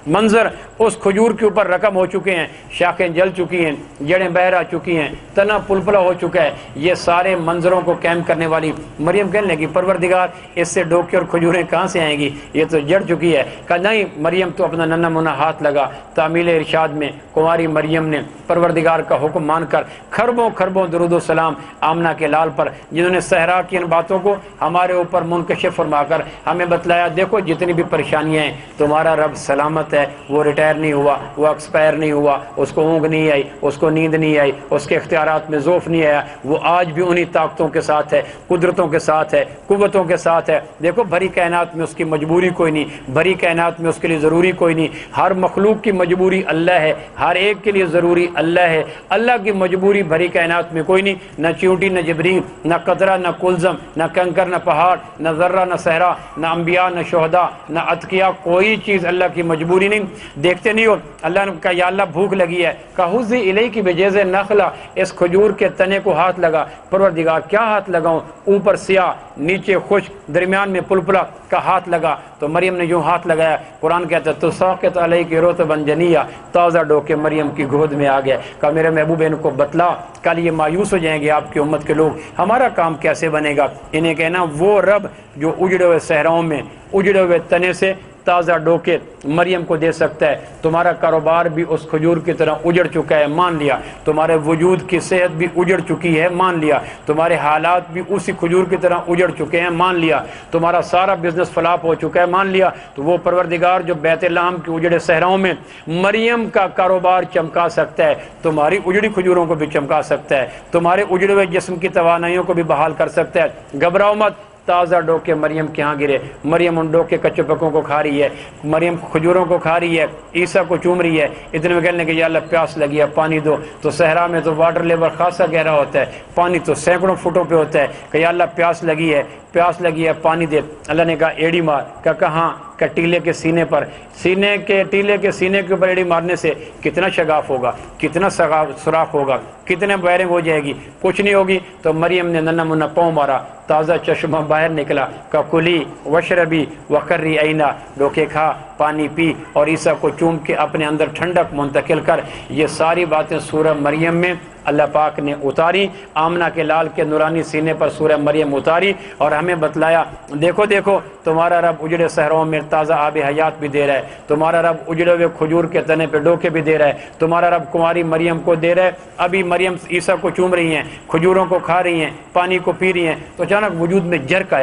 منظر اس کھجور کے اوپر رقم ہو چکے ہیں، شاخیں جل چکی ہیں، جڑیں باہر آ چکی ہیں، تنا پلپلا ہو چکا ہے۔ یہ سارے منظروں کو قائم کرنے والی مریم کہنے لگی، پروردگار اس سے ڈوکے اور کھجوریں کہاں سے آئیں گی، یہ تو جڑ چکی ہے۔ کہا نہیں مریم، تو اپنا ننھا منھا ہاتھ لگا۔ تعمیل ارشاد میں کنواری مریم نے پروردگار کا حکم مان کر خربوں خربوں درود و سلام آمنہ کے لال پر، جنہوں نے صحرا کی ان باتوں کو ہمارے اوپر منکشف فرما کر ہمیں بتلایا، دیکھو جتنی بھی پریشانیاں ہیں تمہارا رب سلامت ہے، وہ ریٹائر نہیں ہوا، وہ ایکسپائر نہیں ہوا، اس کو اونگ نہیں آئی، اس کو نیند نہیں آئی، اس کے اختیارات میں ضعف نہیں آیا، وہ آج بھی انہی طاقتوں کے ساتھ ہے، قدرتوں کے ساتھ ہے، قوتوں کے ساتھ ہے۔ دیکھو بھری کائنات میں اس کی مجبوری کوئی نہیں، بھری کائنات میں اس کے لیے ضروری کوئی نہیں، ہر مخلوق کی مجبوری اللہ ہے، ہر ایک کے لیے ضروری اللہ ہے، اللہ کی مجبوری بھری کائنات میں کوئی نہیں، نہ چیونٹی نہ جبرین، نہ قطرہ نہ کلزم، نہ کنکر نہ پہاڑ، نہ ذرہ نہ صحرا، نہ انبیاء نہ شہداء نہ اتقیاء، کوئی چیز اللہ کی مجبوری نہیں۔ دیکھتے نہیں ہو، اللہ نے کہا یا اللہ بھوک لگی ہے، کہا حزی الیک بجیز نخلہ، اس کھجور کے تنے کو ہاتھ لگا۔ پروردگار کیا ہاتھ لگاؤں، اوپر سیاہ نیچے خشک درمیان میں پلپلا کا ہاتھ لگا، تو مریم نے یوں ہاتھ لگایا، قرآن کہتا ہے تساقط علیک رطبا جنیا، تازہ ڈوکے مریم کی گود میں آ گئے۔ کہا میرے محبوب ان کو بتلا، کل یہ مایوس ہو جائیں گے آپ کی امت کے لوگ، ہمارا کام کیسے بنے گا؟ انہیں کہنا وہ رب جو اجڑے ہوئے صحراؤں میں اجڑے ہوئے تنے سے تازہ ڈوکے مریم کو دے سکتا ہے، تمہارا کاروبار بھی اس کھجور کی طرح اجڑ چکا ہے، مان لیا، تمہارے وجود کی صحت بھی اجڑ چکی ہے، مان لیا، تمہارے حالات بھی اسی کھجور کی طرح اجڑ چکے ہیں، مان لیا، تمہارا سارا بزنس فلاپ ہو چکا ہے، مان لیا، تو وہ پروردگار جو بیت لحم کے اجڑے صحراؤں میں مریم کا کاروبار چمکا سکتا ہے، تمہاری اجڑی کھجوروں کو بھی چمکا سکتا ہے، تمہارے اجڑے ہوئے جسم کی توانائیوں کو بھی بحال کر سکتا ہے۔ گھبراؤ مت، تازہ ڈوکے مریم کے ہاں گرے، مریم ان ڈوکے کچے پکوں کو کھا رہی ہے، مریم کھجوروں کو کھا رہی ہے، عیسیٰ کو چوم رہی ہے۔ اتنے میں کہنے کہ یا اللہ پیاس لگی ہے پانی دو، تو صحرا میں تو واٹر لیول خاصا گہرا ہوتا ہے، پانی تو سینکڑوں فٹوں پہ ہوتا ہے، کہ یا اللہ پیاس لگی ہے پیاس لگی ہے پانی دے۔ اللہ نے کہا ایڑی مار، کہا ہاں، کہ ٹیلے کے سینے پر، ٹیلے کے سینے کے اوپر ایڑی مارنے سے کتنا شگاف ہوگا، کتنا سوراخ ہوگا، کتنے وائرنگ ہو جائے گی، کچھ نہیں ہوگی۔ تو مریم نے ننھا منھا پاؤں مارا، تازہ چشمہ باہر نکلا، کہ کلی وشربی وقری عینا، ڈوکے کھا، پانی پی اور عیسیٰ کو چوم کے اپنے اندر ٹھنڈک منتقل کر۔ یہ ساری باتیں سورہ مریم میں اللہ پاک نے اتاری، آمنہ کے لال کے نورانی سینے پر سورہ مریم اتاری اور ہمیں بتلایا دیکھو دیکھو تمہارا رب اجڑے صحراؤں میں تازہ آب حیات بھی دے رہا ہے، تمہارا رب اجڑے ہوئے کھجور کے تنے پہ ڈوکے بھی دے رہا ہے، تمہارا رب کنواری مریم کو دے رہا ہے۔ ابھی مریم عیسیٰ کو چوم رہی ہیں، کھجوروں کو کھا رہی ہیں، پانی کو پی رہی ہیں، تو اچانک وجود میں جھٹک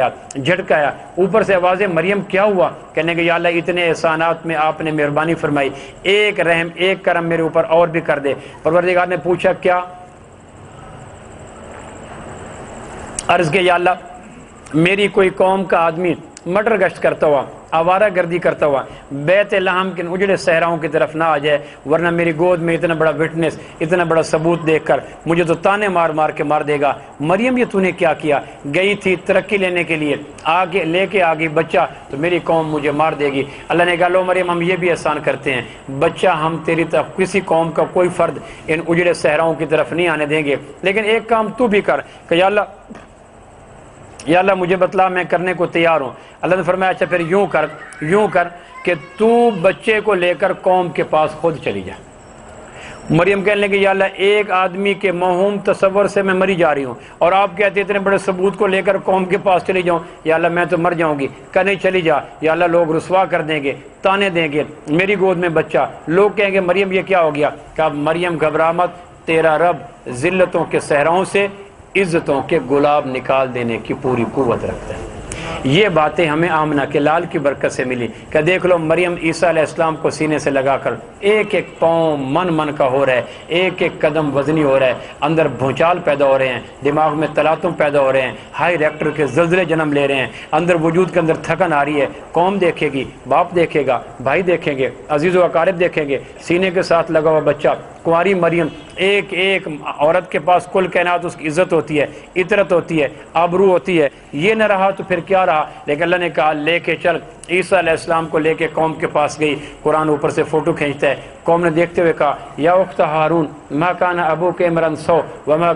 آیا، اوپر سے آوازیں مریم کیا ہوا؟ کہنے کہ یا اللہ اتنے احسانات میں آپ نے مہربانی فرمائی، ایک رحم ایک کرم میرے اوپر اور بھی کر دے۔ پروردگار نے پوچھا کیا؟ عرض کہ یا اللہ میری کوئی قوم کا آدمی مٹر گشت کرتا ہوا، آوارہ گردی کرتا ہوا بیت لحم کے اجڑے صحراؤں کی طرف نہ آ جائے، ورنہ میری گود میں اتنا بڑا وٹنس، اتنا بڑا ثبوت دیکھ کر مجھے تو تانے مار مار کے مار دے گا۔ مریم یہ تو نے کیا کیا؟ گئی تھی ترقی لینے کے لیے، آگے لے کے آگئی بچہ، تو میری قوم مجھے مار دے گی۔ اللہ نے کہا لو مریم ہم یہ بھی احسان کرتے ہیں، بچہ ہم تیری طرف کسی قوم کا کوئی فرد ان اجڑے صحراؤں کی طرف نہیں آنے دیں گے، لیکن ایک کام تو بھی کر کہ یا اللہ مجھے بتلا، میں کرنے کو تیار ہوں۔ اللہ نے فرمایا اچھا پھر یوں کر کہ تو بچے کو لے کر قوم کے پاس خود چلی جا۔ مریم کہنے لگی یا اللہ ایک آدمی کے موہوم تصور سے میں مری جا رہی ہوں اور آپ کہتے اتنے بڑے ثبوت کو لے کر قوم کے پاس چلی جاؤں، یا اللہ میں تو مر جاؤں گی۔ کہ نہیں چلی جا، یا اللہ لوگ رسوا کر دیں گے، تانے دیں گے، میری گود میں بچہ، لوگ کہیں گے مریم یہ کیا ہو گیا؟ کہ مریم گھبرا مت، تیرا رب ذلتوں کے صحراؤں سے عزتوں کے گلاب نکال دینے کی پوری قوت رکھتا ہے۔ یہ باتیں ہمیں آمنہ کے لال کی برکت سے ملی کہ دیکھ لو مریم عیسیٰ علیہ السلام کو سینے سے لگا کر ایک ایک پاؤں من کا ہو رہا ہے، ایک ایک قدم وزنی ہو رہا ہے، اندر بھونچال پیدا ہو رہے ہیں، دماغ میں تلاطم پیدا ہو رہے ہیں، ہائی ریکٹر کے زلزلے جنم لے رہے ہیں، اندر وجود کے اندر تھکن آ رہی ہے۔ قوم دیکھے گی، باپ دیکھے گا، بھائی دیکھیں گے، عزیز و اقارب دیکھیں گے، سینے کے ساتھ لگا ہوا بچہ، کنواری مریم، ایک ایک عورت کے پاس کل کائنات اس کی عزت ہوتی ہے، عطرت ہوتی ہے، آبرو ہوتی ہے۔ یہ نہ رہا تو پھر کیا رہا؟ لیکن اللہ نے کہا لے کے چل۔ عیسیٰ علیہ السلام کو لے کے قوم کے پاس گئی، قرآن اوپر سے فوٹو کھینچتا ہے، قوم نے دیکھتے ہوئے کہا یا اخت ہارون ما کان ابوک امرا سوء وما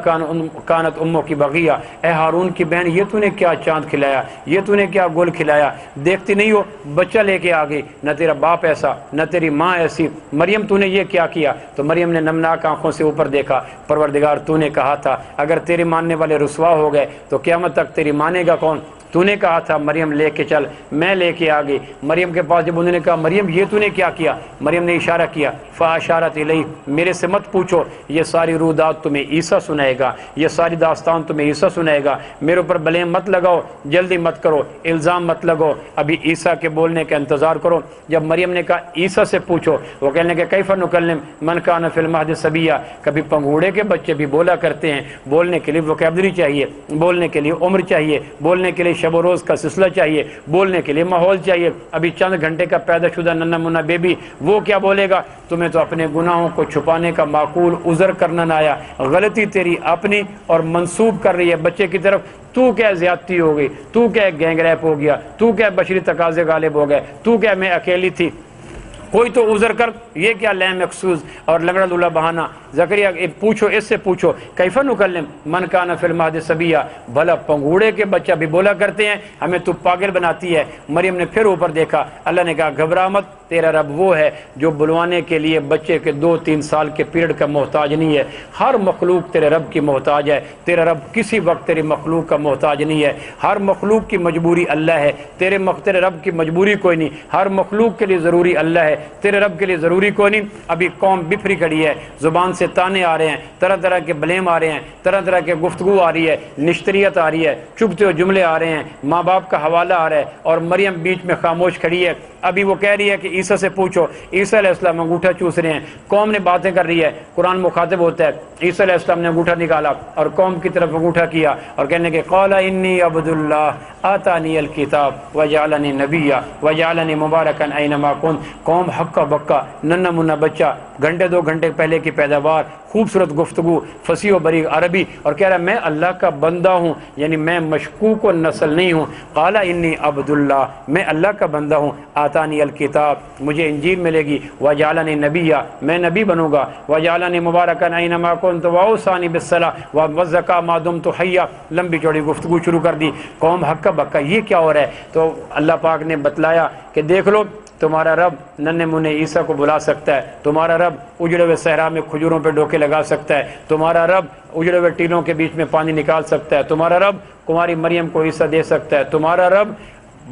کانت امک بغیہ، اے ہارون کی بہن یہ تو نے کیا چاند کھلایا، یہ تو نے کیا گل کھلایا، دیکھتی نہیں ہو بچہ لے کے آ گئی، نہ تیرا باپ ایسا نہ تیری ماں ایسی، مریم تو نے یہ کیا کیا؟ تو مریم نے نمناک آنکھوں سے اوپر دیکھا، پروردگار تو نے کہا تھا اگر تیرے ماننے والے رسوا ہو گئے تو قیامت تک تیری مانے گا کون؟ تو نے کہا تھا مریم لے کے چل، میں لے کے آ گئی۔ مریم کے پاس جب انہوں نے کہا مریم یہ تو نے کیا کیا؟ مریم نے اشارہ کیا، فاشارت الیہ، میرے سے مت پوچھو، یہ ساری رودات تمہیں عیسیٰ سنائے گا، یہ ساری داستان تمہیں عیسیٰ سنائے گا، میرے اوپر بلیم مت لگاؤ، جلدی مت کرو، الزام مت لگو، ابھی عیسیٰ کے بولنے کا انتظار کرو۔ جب مریم نے کہا عیسیٰ سے پوچھو، وہ کہنے کہ کیف نکلم من کان فی المہد صبیا، کبھی پنگوڑے کے بچے بھی بولا کرتے ہیں، بولنے کے لیے وکیبلری چاہیے، بولنے کے لیے عمر چاہیے، بولنے کے لیے شب و روز کا سلسلہ چاہیے، بولنے کے لیے ماحول چاہیے۔ ابھی چند گھنٹے کا پیدا شدہ ننھا منھا بیبی وہ کیا بولے گا؟ تمہیں تو اپنے گناہوں کو چھپانے کا معقول عذر کرنا نہ آیا، غلطی تیری اپنی اور منسوب کر رہی ہے بچے کی طرف۔ تو کیا زیادتی ہو گئی، تو کیا گینگ ریپ ہو گیا، تو کیا بشری تقاضے غالب ہو گئے، تو کیا میں اکیلی تھی، کوئی تو عذر کر، یہ کیا لیم ایکسکیوز اور لنگڑا لولا بہانہ۔ زکریا پوچھو، اس سے پوچھو کیف نکلم من کان فی المہد صبیا، بھلا پنگوڑے کے بچہ بھی بولا کرتے ہیں، ہمیں تو پاگل بناتی ہے۔ مریم نے پھر اوپر دیکھا، اللہ نے کہا گھبرا مت، تیرا رب وہ ہے جو بلوانے کے لیے بچے کے 2-3 سال کے پیریڈ کا محتاج نہیں ہے۔ ہر مخلوق تیرے رب کی محتاج ہے، تیرا رب کسی وقت تیری مخلوق کا محتاج نہیں ہے۔ ہر مخلوق کی مجبوری اللہ ہے، تیرے رب کی مجبوری کوئی نہیں۔ ہر مخلوق کے لیے ضروری اللہ ہے، تیرے رب کے لیے ضروری کوئی نہیں۔ ابھی قوم بفری کھڑی ہے، زبان سے تانے آ رہے ہیں، طرح طرح کے بلیم آ رہے ہیں، طرح طرح کے گفتگو آ رہی ہے، نشتریت آ رہی ہے، چبھتے ہوئے جملے آ رہے ہیں، ماں باپ کا حوالہ آ رہا ہے، اور مریم بیچ میں خاموش کھڑی ہے۔ ابھی وہ کہہ رہی ہے کہ عیسیٰ سے پوچھو، عیسیٰ علیہ السلام انگوٹھا چوس رہے ہیں، قوم نے باتیں کر رہی ہے، قرآن مخاطب ہوتا ہے، عیسیٰ علیہ السلام نے انگوٹھا نکالا اور قوم کی طرف انگوٹھا کیا اور کہنے کہ قال انی عبد اللہ آتانی الکتاب وجعلنی نبیا وجعلنی مبارکا اینما کنت۔ قوم ہکا بکا، ننھا منھا بچہ، گھنٹے 2 گھنٹے پہلے کی پیداوار، خوبصورت گفتگو، فصیح و بلیغ عربی، اور کہہ رہا ہے میں اللہ کا بندہ ہوں، یعنی میں مشکوک و نسل نہیں ہوں۔ قال انی عبد اللہ، میں اللہ کا بندہ ہوں، آتانی الکتاب، مجھے انجیل ملے گی، وجعلنی نبیا، میں نبی بنوں گا، وجعلنی مبارکا اینما کنت واوصانی بالصلاۃ والزکاۃ ما دمت حیا۔ لمبی چوڑی گفتگو شروع کر دی، قوم ہکا بکا یہ کیا ہو رہا ہے؟ تو اللہ پاک نے بتلایا کہ دیکھ لو تمہارا رب ننھے منھے عیسیٰ کو بلا سکتا ہے، تمہارا رب اجڑے ہوئے صحرا میں کھجوروں پہ ڈوکے لگا سکتا ہے، تمہارا رب اجڑے ہوئے ٹیلوں کے بیچ میں پانی نکال سکتا ہے، تمہارا رب کماری مریم کو عیسیٰ دے سکتا ہے، تمہارا رب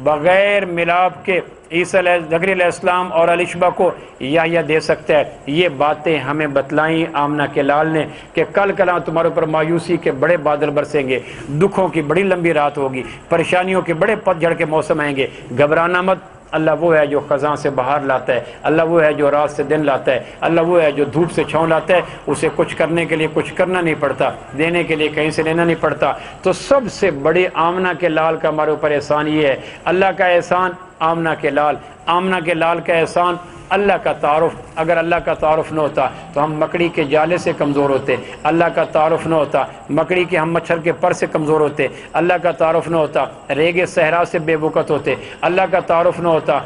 بغیر ملاپ کے عیسیٰ زکریا علیہ السلام اور الشبہ کو یحییٰ دے سکتا ہے۔ یہ باتیں ہمیں بتلائیں آمنہ کے لال نے کہ کل کل تمہارے اوپر مایوسی کے بڑے بادل برسیں گے، دکھوں کی بڑی لمبی رات ہوگی، پریشانیوں کے بڑے پت جھڑ کے موسم آئیں گے، گھبرانا مت۔ اللہ وہ ہے جو خزاں سے بہار لاتا ہے، اللہ وہ ہے جو رات سے دن لاتا ہے، اللہ وہ ہے جو دھوپ سے چھاؤں لاتا ہے، اسے کچھ کرنے کے لیے کچھ کرنا نہیں پڑتا، دینے کے لیے کہیں سے لینا نہیں پڑتا۔ تو سب سے بڑے آمنہ کے لال کا ہمارے اوپر احسان یہ ہے، اللہ کا احسان آمنہ کے لال، آمنہ کے لال کا احسان اللہ کا تعارف۔ اگر اللہ کا تعارف نہ ہوتا تو ہم مکڑی کے جالے سے کمزور ہوتے، اللہ کا تعارف نہ ہوتا مکڑی کے ہم مچھر کے پر سے کمزور ہوتے، اللہ کا تعارف نہ ہوتا ریگے صحرا سے بے وقت ہوتے، اللہ کا تعارف نہ ہوتا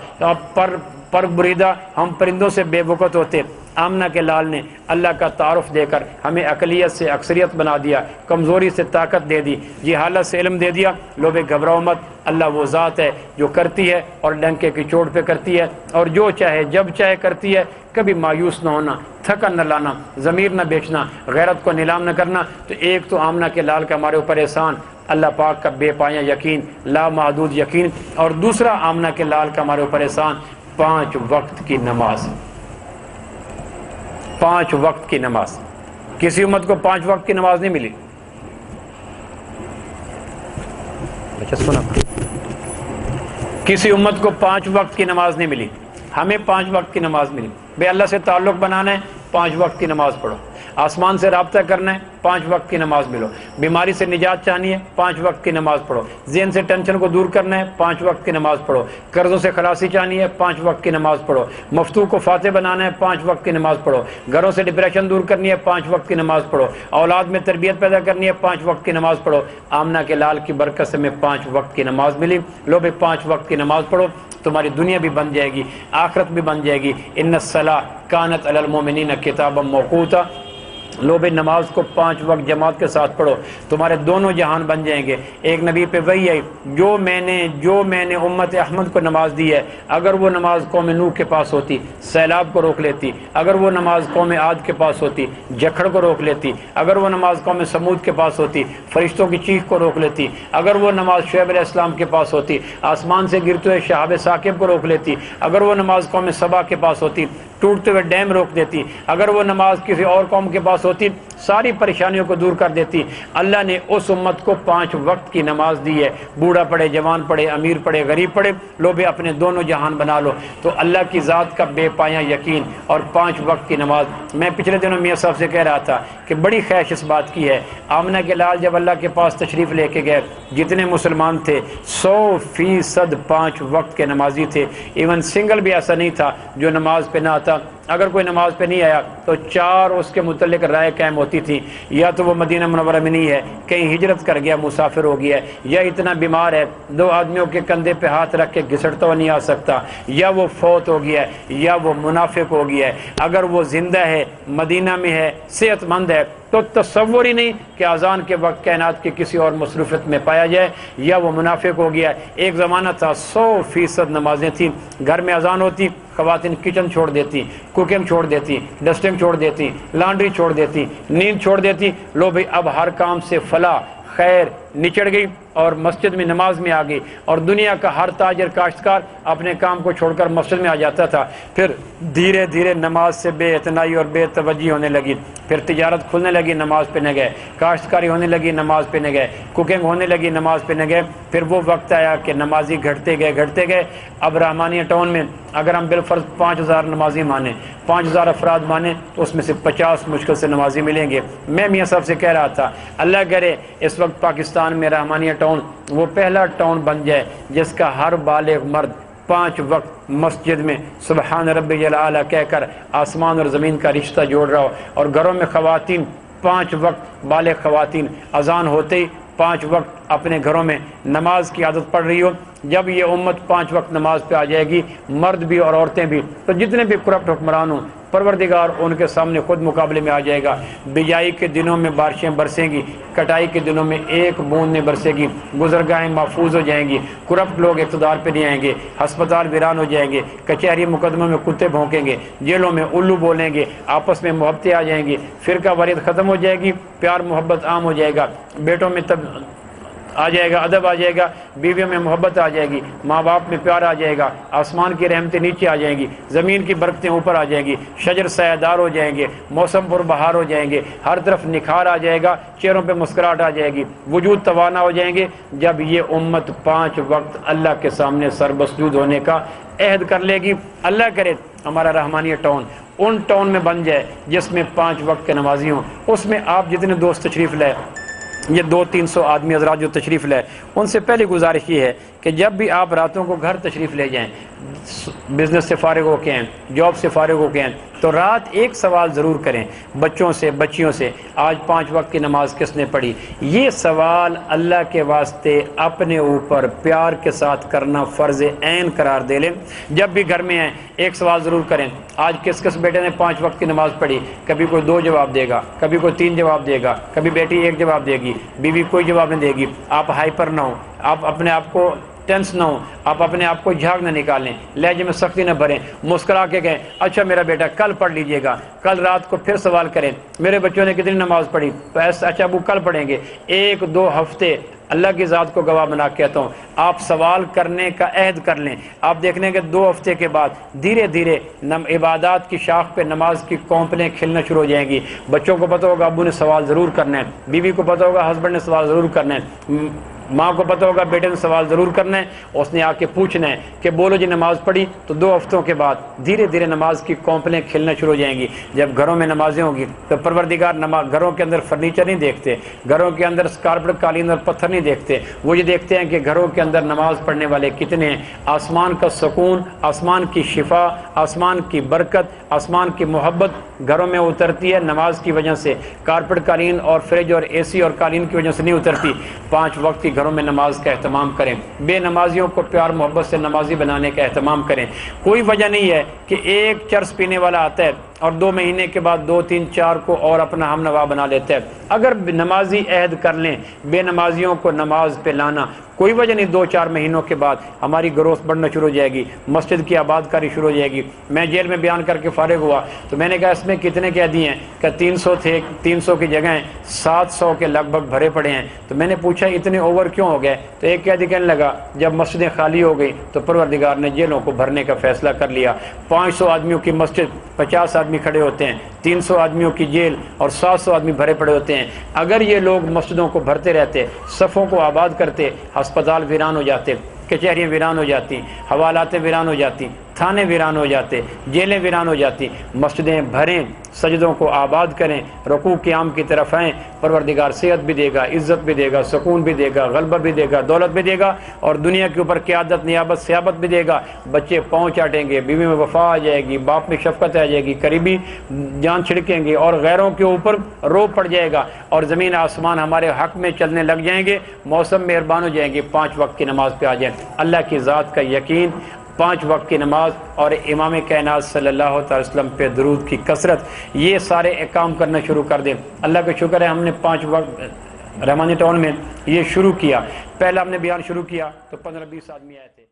پر بریدہ ہم پرندوں سے بے وقت ہوتے۔ آمنہ کے لال نے اللہ کا تعارف دے کر ہمیں اقلیت سے اکثریت بنا دیا، کمزوری سے طاقت دے دی، جہالت سے علم دے دیا۔ لو بے گھبراؤ مت، اللہ وہ ذات ہے جو کرتی ہے اور ڈنکے کی چوٹ پہ کرتی ہے، اور جو چاہے جب چاہے کرتی ہے۔ کبھی مایوس نہ ہونا، تھکن نہ لانا، ضمیر نہ بیچنا، غیرت کو نیلام نہ کرنا۔ تو ایک تو آمنہ کے لال کا ہمارے اوپر احسان، اللہ پاک کا بے پایہ یقین، لا محدود یقین، اور دوسرا آمنہ کے لال کا ہمارے اوپر احسان 5 وقت کی نماز۔ 5 وقت کی نماز، کسی امت کو 5 وقت کی نماز نہیں ملی۔ اچھا سنا، کسی امت کو 5 وقت کی نماز نہیں ملی، ہمیں 5 وقت کی نماز ملی۔ بے اللہ سے تعلق بنانا ہے 5 وقت کی نماز پڑھو، آسمان سے رابطہ کرنا ہے 5 وقت کی نماز ملو، بیماری سے نجات چاہنی ہے 5 وقت کی نماز پڑھو، ذہن سے ٹینشن کو دور کرنا ہے 5 وقت کی نماز پڑھو، قرضوں سے خلاصی چاہنی ہے 5 وقت کی نماز پڑھو، مفتوح کو فاتح بنانا ہے 5 وقت کی نماز پڑھو، گھروں سے ڈپریشن دور کرنی ہے 5 وقت کی نماز پڑھو، اولاد میں تربیت پیدا کرنی ہے 5 وقت کی نماز پڑھو۔ آمنہ کے لال کی برکت سے ہمیں 5 وقت کی نماز ملی۔ لو بھائی 5 وقت کی نماز پڑھو، تمہاری دنیا بھی بن جائے گی، آخرت بھی بن جائے گی۔ ان الصلاۃ کانت علی المؤمنین کتابا موقوتا۔ لو بھائی نماز کو 5 وقت جماعت کے ساتھ پڑھو، تمہارے دونوں جہان بن جائیں گے۔ ایک نبی پہ وہی ہے، جو میں نے امت احمد کو نماز دی ہے، اگر وہ نماز قوم نوح کے پاس ہوتی سیلاب کو روک لیتی، اگر وہ نماز قوم عاد کے پاس ہوتی جکھڑ کو روک لیتی، اگر وہ نماز قوم سمود کے پاس ہوتی فرشتوں کی چیخ کو روک لیتی، اگر وہ نماز شعیب علیہ السلام کے پاس ہوتی آسمان سے گرتے ہوئے شہاب ثاقب کو روک لیتی، اگر وہ نماز قوم سبا کے پاس ہوتی ٹوٹتے ہوئے ڈیم روک دیتی، اگر وہ نماز کسی اور قوم کے پاس ہوتی ساری پریشانیوں کو دور کر دیتی۔ اللہ نے اس امت کو 5 وقت کی نماز دی ہے، بوڑھا پڑھے، جوان پڑھے، امیر پڑھے، غریب پڑھے، لو بھی اپنے دونوں جہان بنا لو۔ تو اللہ کی ذات کا بے پایہ یقین اور 5 وقت کی نماز۔ میں پچھلے دنوں میاں صاحب سے کہہ رہا تھا کہ بڑی خواہش اس بات کی ہے، آمنہ کے لال جب اللہ کے پاس تشریف لے کے گئے، جتنے مسلمان تھے 100% 5 وقت کے نمازی تھے، ایون سنگل بھی ایسا نہیں تھا جو نماز پہ نہ آتا۔ اگر کوئی نماز پہ نہیں آیا تو 4 اس کے متعلق رائے قائم ہوتی تھی، یا تو وہ مدینہ منورہ میں نہیں ہے، کہیں ہجرت کر گیا، مسافر ہو گیا ہے، یا اتنا بیمار ہے 2 آدمیوں کے کندھے پہ ہاتھ رکھ کے گھسٹتا ہوا نہیں آ سکتا، یا وہ فوت ہو گیا ہے، یا وہ منافق ہو گیا ہے۔ اگر وہ زندہ ہے، مدینہ میں ہے، صحت مند ہے، تو تصور ہی نہیں کہ اذان کے وقت کائنات کی کسی اور مصروفیت میں پایا جائے، یا وہ منافق ہو گیا ہے۔ ایک زمانہ تھا 100% نمازیں تھیں، گھر میں اذان ہوتی خواتین کچن چھوڑ دیتی، کوکنگ چھوڑ دیتی، ڈسٹنگ چھوڑ دیتی، لانڈری چھوڑ دیتی، نیند چھوڑ دیتی۔ لو بھئی اب ہر کام سے فلاح خیر نچڑ گئی اور مسجد میں نماز میں آ گئی، اور دنیا کا ہر تاجر کاشتکار اپنے کام کو چھوڑ کر مسجد میں آ جاتا تھا۔ پھر دھیرے دھیرے نماز سے بے اعتنائی اور بے توجہی ہونے لگی، پھر تجارت کھلنے لگی، نماز پہ نہ گئے، کاشتکاری ہونے لگی، نماز پہ نہ گئے، کوکنگ ہونے لگی، نماز پہ نہ گئے۔ پھر وہ وقت آیا کہ نمازی گھٹتے گئے۔ اب رحمانیہ ٹاؤن میں اگر ہم بالفرض 5000 نمازی مانیں، 5000 افراد مانیں، تو اس میں سے 50 مشکل سے نمازی ملیں گے۔ میں میاں صاحب سے کہہ رہا تھا اللہ کرے اس وقت پاکستان میں رحمانیہ ٹاؤن وہ پہلا ٹاؤن بن جائے جس کا ہر بالغ مرد 5 وقت مسجد میں سبحان ربی الاعلیٰ کہہ کر آسمان اور زمین کا رشتہ جوڑ رہا ہو، اور گھروں میں خواتین 5 وقت بالغ خواتین اذان ہوتے ہی 5 وقت اپنے گھروں میں نماز کی عادت پڑھ رہی ہو۔ جب یہ امت 5 وقت نماز پہ آ جائے گی، مرد بھی اور عورتیں بھی، تو جتنے بھی کرپٹ حکمران ہوں پروردگار ان کے سامنے خود مقابلے میں آ جائے گا۔ بجائی کے دنوں میں بارشیں برسیں گی، کٹائی کے دنوں میں ایک بوند نہیں برسے گی، گزرگاہیں محفوظ ہو جائیں گی، کرپٹ لوگ اقتدار پہ نہیں آئیں گے، ہسپتال ویران ہو جائیں گے، کچہری مقدموں میں کتے بھونکیں گے، جیلوں میں الو بولیں گے، آپس میں محبتیں آ جائیں گی، فرقہ واریت ختم ہو جائے گی، پیار محبت عام ہو جائے گا، بیٹوں میں آ جائے گا، ادب آ جائے گا، بیویوں میں محبت آ جائے گی، ماں باپ میں پیار آ جائے گا، آسمان کی رحمتیں نیچے آ جائیں گی، زمین کی برکتیں اوپر آ جائیں گی، شجر سایہ دار ہو جائیں گے، موسم پر بہار ہو جائیں گے، ہر طرف نکھار آ جائے گا، چہروں پہ مسکراہٹ آ جائے گی، وجود توانا ہو جائیں گے، جب یہ امت 5 وقت اللہ کے سامنے سر مسجود ہونے کا عہد کر لے گی۔ اللہ کرے ہمارا رحمانیہ ٹاؤن ان ٹاؤن میں بن جائے جس میں 5 وقت کے نمازی ہوں، اس میں آپ جتنے دوست تشریف لائے، یہ 200-300 آدمی حضرات جو تشریف لائے، ان سے پہلی گزارش یہ ہے کہ جب بھی آپ راتوں کو گھر تشریف لے جائیں، بزنس سے فارغ ہو کے ہیں، جاب سے فارغ ہو کے ہیں، تو رات ایک سوال ضرور کریں بچوں سے بچیوں سے، آج 5 وقت کی نماز کس نے پڑھی؟ یہ سوال اللہ کے واسطے اپنے اوپر پیار کے ساتھ کرنا فرض عین قرار دے لیں۔ جب بھی گھر میں ہیں ایک سوال ضرور کریں، آج کس کس بیٹے نے 5 وقت کی نماز پڑھی؟ کبھی کوئی 2 جواب دے گا، کبھی کوئی 3 جواب دے گا، کبھی بیٹی 1 جواب دے گی، بیوی کوئی جواب نہیں دے گی۔ آپ ہائپر نہ ہوں، آپ اپنے آپ کو ٹینس نہ ہوں، آپ اپنے آپ کو جھاگ نہ نکالیں، لہجے میں سختی نہ بھریں، مسکرا کے کہیں اچھا میرا بیٹا کل پڑھ لیجئے گا۔ کل رات کو پھر سوال کریں میرے بچوں نے کتنی نماز پڑھی؟ اچھا ابو کل پڑھیں گے۔ 1-2 ہفتے اللہ کی ذات کو گواہ بنا کے کہتا ہوں، آپ سوال کرنے کا عہد کر لیں، آپ دیکھ لیں کہ 2 ہفتے کے بعد دھیرے دھیرے عبادات کی شاخ پہ نماز کی کونپلیں کھلنا شروع ہو جائیں گی۔ بچوں کو پتہ ہوگا ابو نے سوال ضرور کرنا ہے، بیوی کو پتہ ہوگا ہسبینڈ نے سوال ضرور کرنا ہے، ماں کو پتہ ہوگا بیٹے نے سوال ضرور کرنا ہے، اس نے آ کے پوچھنا ہے کہ بولو جی نماز پڑھی؟ تو 2 ہفتوں کے بعد دھیرے دھیرے نماز کی کونپلیں کھلنا شروع ہو جائیں گی۔ جب گھروں میں نمازیں ہوں گی تو پروردگار گھروں کے اندر فرنیچر نہیں دیکھتے، گھروں کے اندر کارپیٹ قالین اور پتھر نہیں دیکھتے، وہ یہ دیکھتے ہیں کہ گھروں کے اندر نماز پڑھنے والے کتنے ہیں۔ آسمان کا سکون، آسمان کی شفا، آسمان کی برکت، آسمان کی محبت گھروں میں اترتی ہے نماز کی وجہ سے، کارپیٹ قالین اور فریج اور اے سی اور قالین کی وجہ سے نہیں اترتی۔ 5 وقت کی گھروں میں نماز کا اہتمام کریں، بے نمازیوں کو پیار محبت سے نمازی بنانے کا اہتمام کریں۔ کوئی وجہ نہیں ہے کہ ایک چرس پینے والا آتا ہے اور 2 مہینے کے بعد 2-3-4 کو اور اپنا ہم نوا بنا لیتا ہے۔ اگر نمازی عہد کر لیں بے نمازیوں کو نماز پہ لانا، کوئی وجہ نہیں 2-4 مہینوں کے بعد ہماری گروتھ بڑھنا شروع ہو جائے گی، مسجد کی آباد کاری شروع ہو جائے گی۔ میں جیل میں بیان کر کے فارغ ہوا تو میں نے کہا اس میں کتنے قیدی ہیں؟ کہ 300 تھے، 300 کی جگہ 700 کے لگ بھگ بھرے پڑے ہیں۔ تو میں نے پوچھا اتنے اوور کیوں ہو گئے؟ تو ایک قیدی کہنے لگا جب مسجدیں خالی ہو گئی تو پروردگار نے جیلوں کو بھرنے کا فیصلہ کر لیا۔ 500 آدمیوں کی مسجد 50 آدمی کھڑے ہوتے ہیں، 300 آدمیوں کی جیل اور 700 آدمی بھرے پڑے ہوتے ہیں۔ اگر یہ لوگ مسجدوں کو بھرتے رہتے، صفوں کو آباد کرتے، ہسپتال ویران ہو جاتے، کچہریاں ویران ہو جاتی، حوالاتیں ویران ہو جاتی، تھانے ویران ہو جاتے، جیلیں ویران ہو جاتی۔ مسجدیں بھریں، سجدوں کو آباد کریں، رکوع قیام کی طرف آئیں، پروردگار صحت بھی دے گا، عزت بھی دے گا، سکون بھی دے گا، غلبہ بھی دے گا، دولت بھی دے گا، اور دنیا کے اوپر قیادت، نیابت، سیابت بھی دے گا۔ بچے پاؤں چاٹیں گے، بیوی میں وفا آ جائے گی، باپ میں شفقت آ جائے گی، قریبی جان چھڑکیں گے اور غیروں کے اوپر روب پڑ جائے گا، اور زمین آسمان ہمارے حق میں چلنے لگ جائیں گے، موسم مہربان ہو جائیں گے۔ 5 وقت کی نماز پہ آ جائیں، اللہ کی ذات کا یقین، 5 وقت کی نماز اور امام کائنات صلی اللہ علیہ وسلم پہ درود کی کثرت، یہ سارے کام کرنا شروع کر دیں۔ اللہ کا شکر ہے ہم نے 5 وقت رحمانی ٹاؤن میں یہ شروع کیا۔ پہلا ہم نے بیان شروع کیا تو 15-20 آدمی آئے تھے۔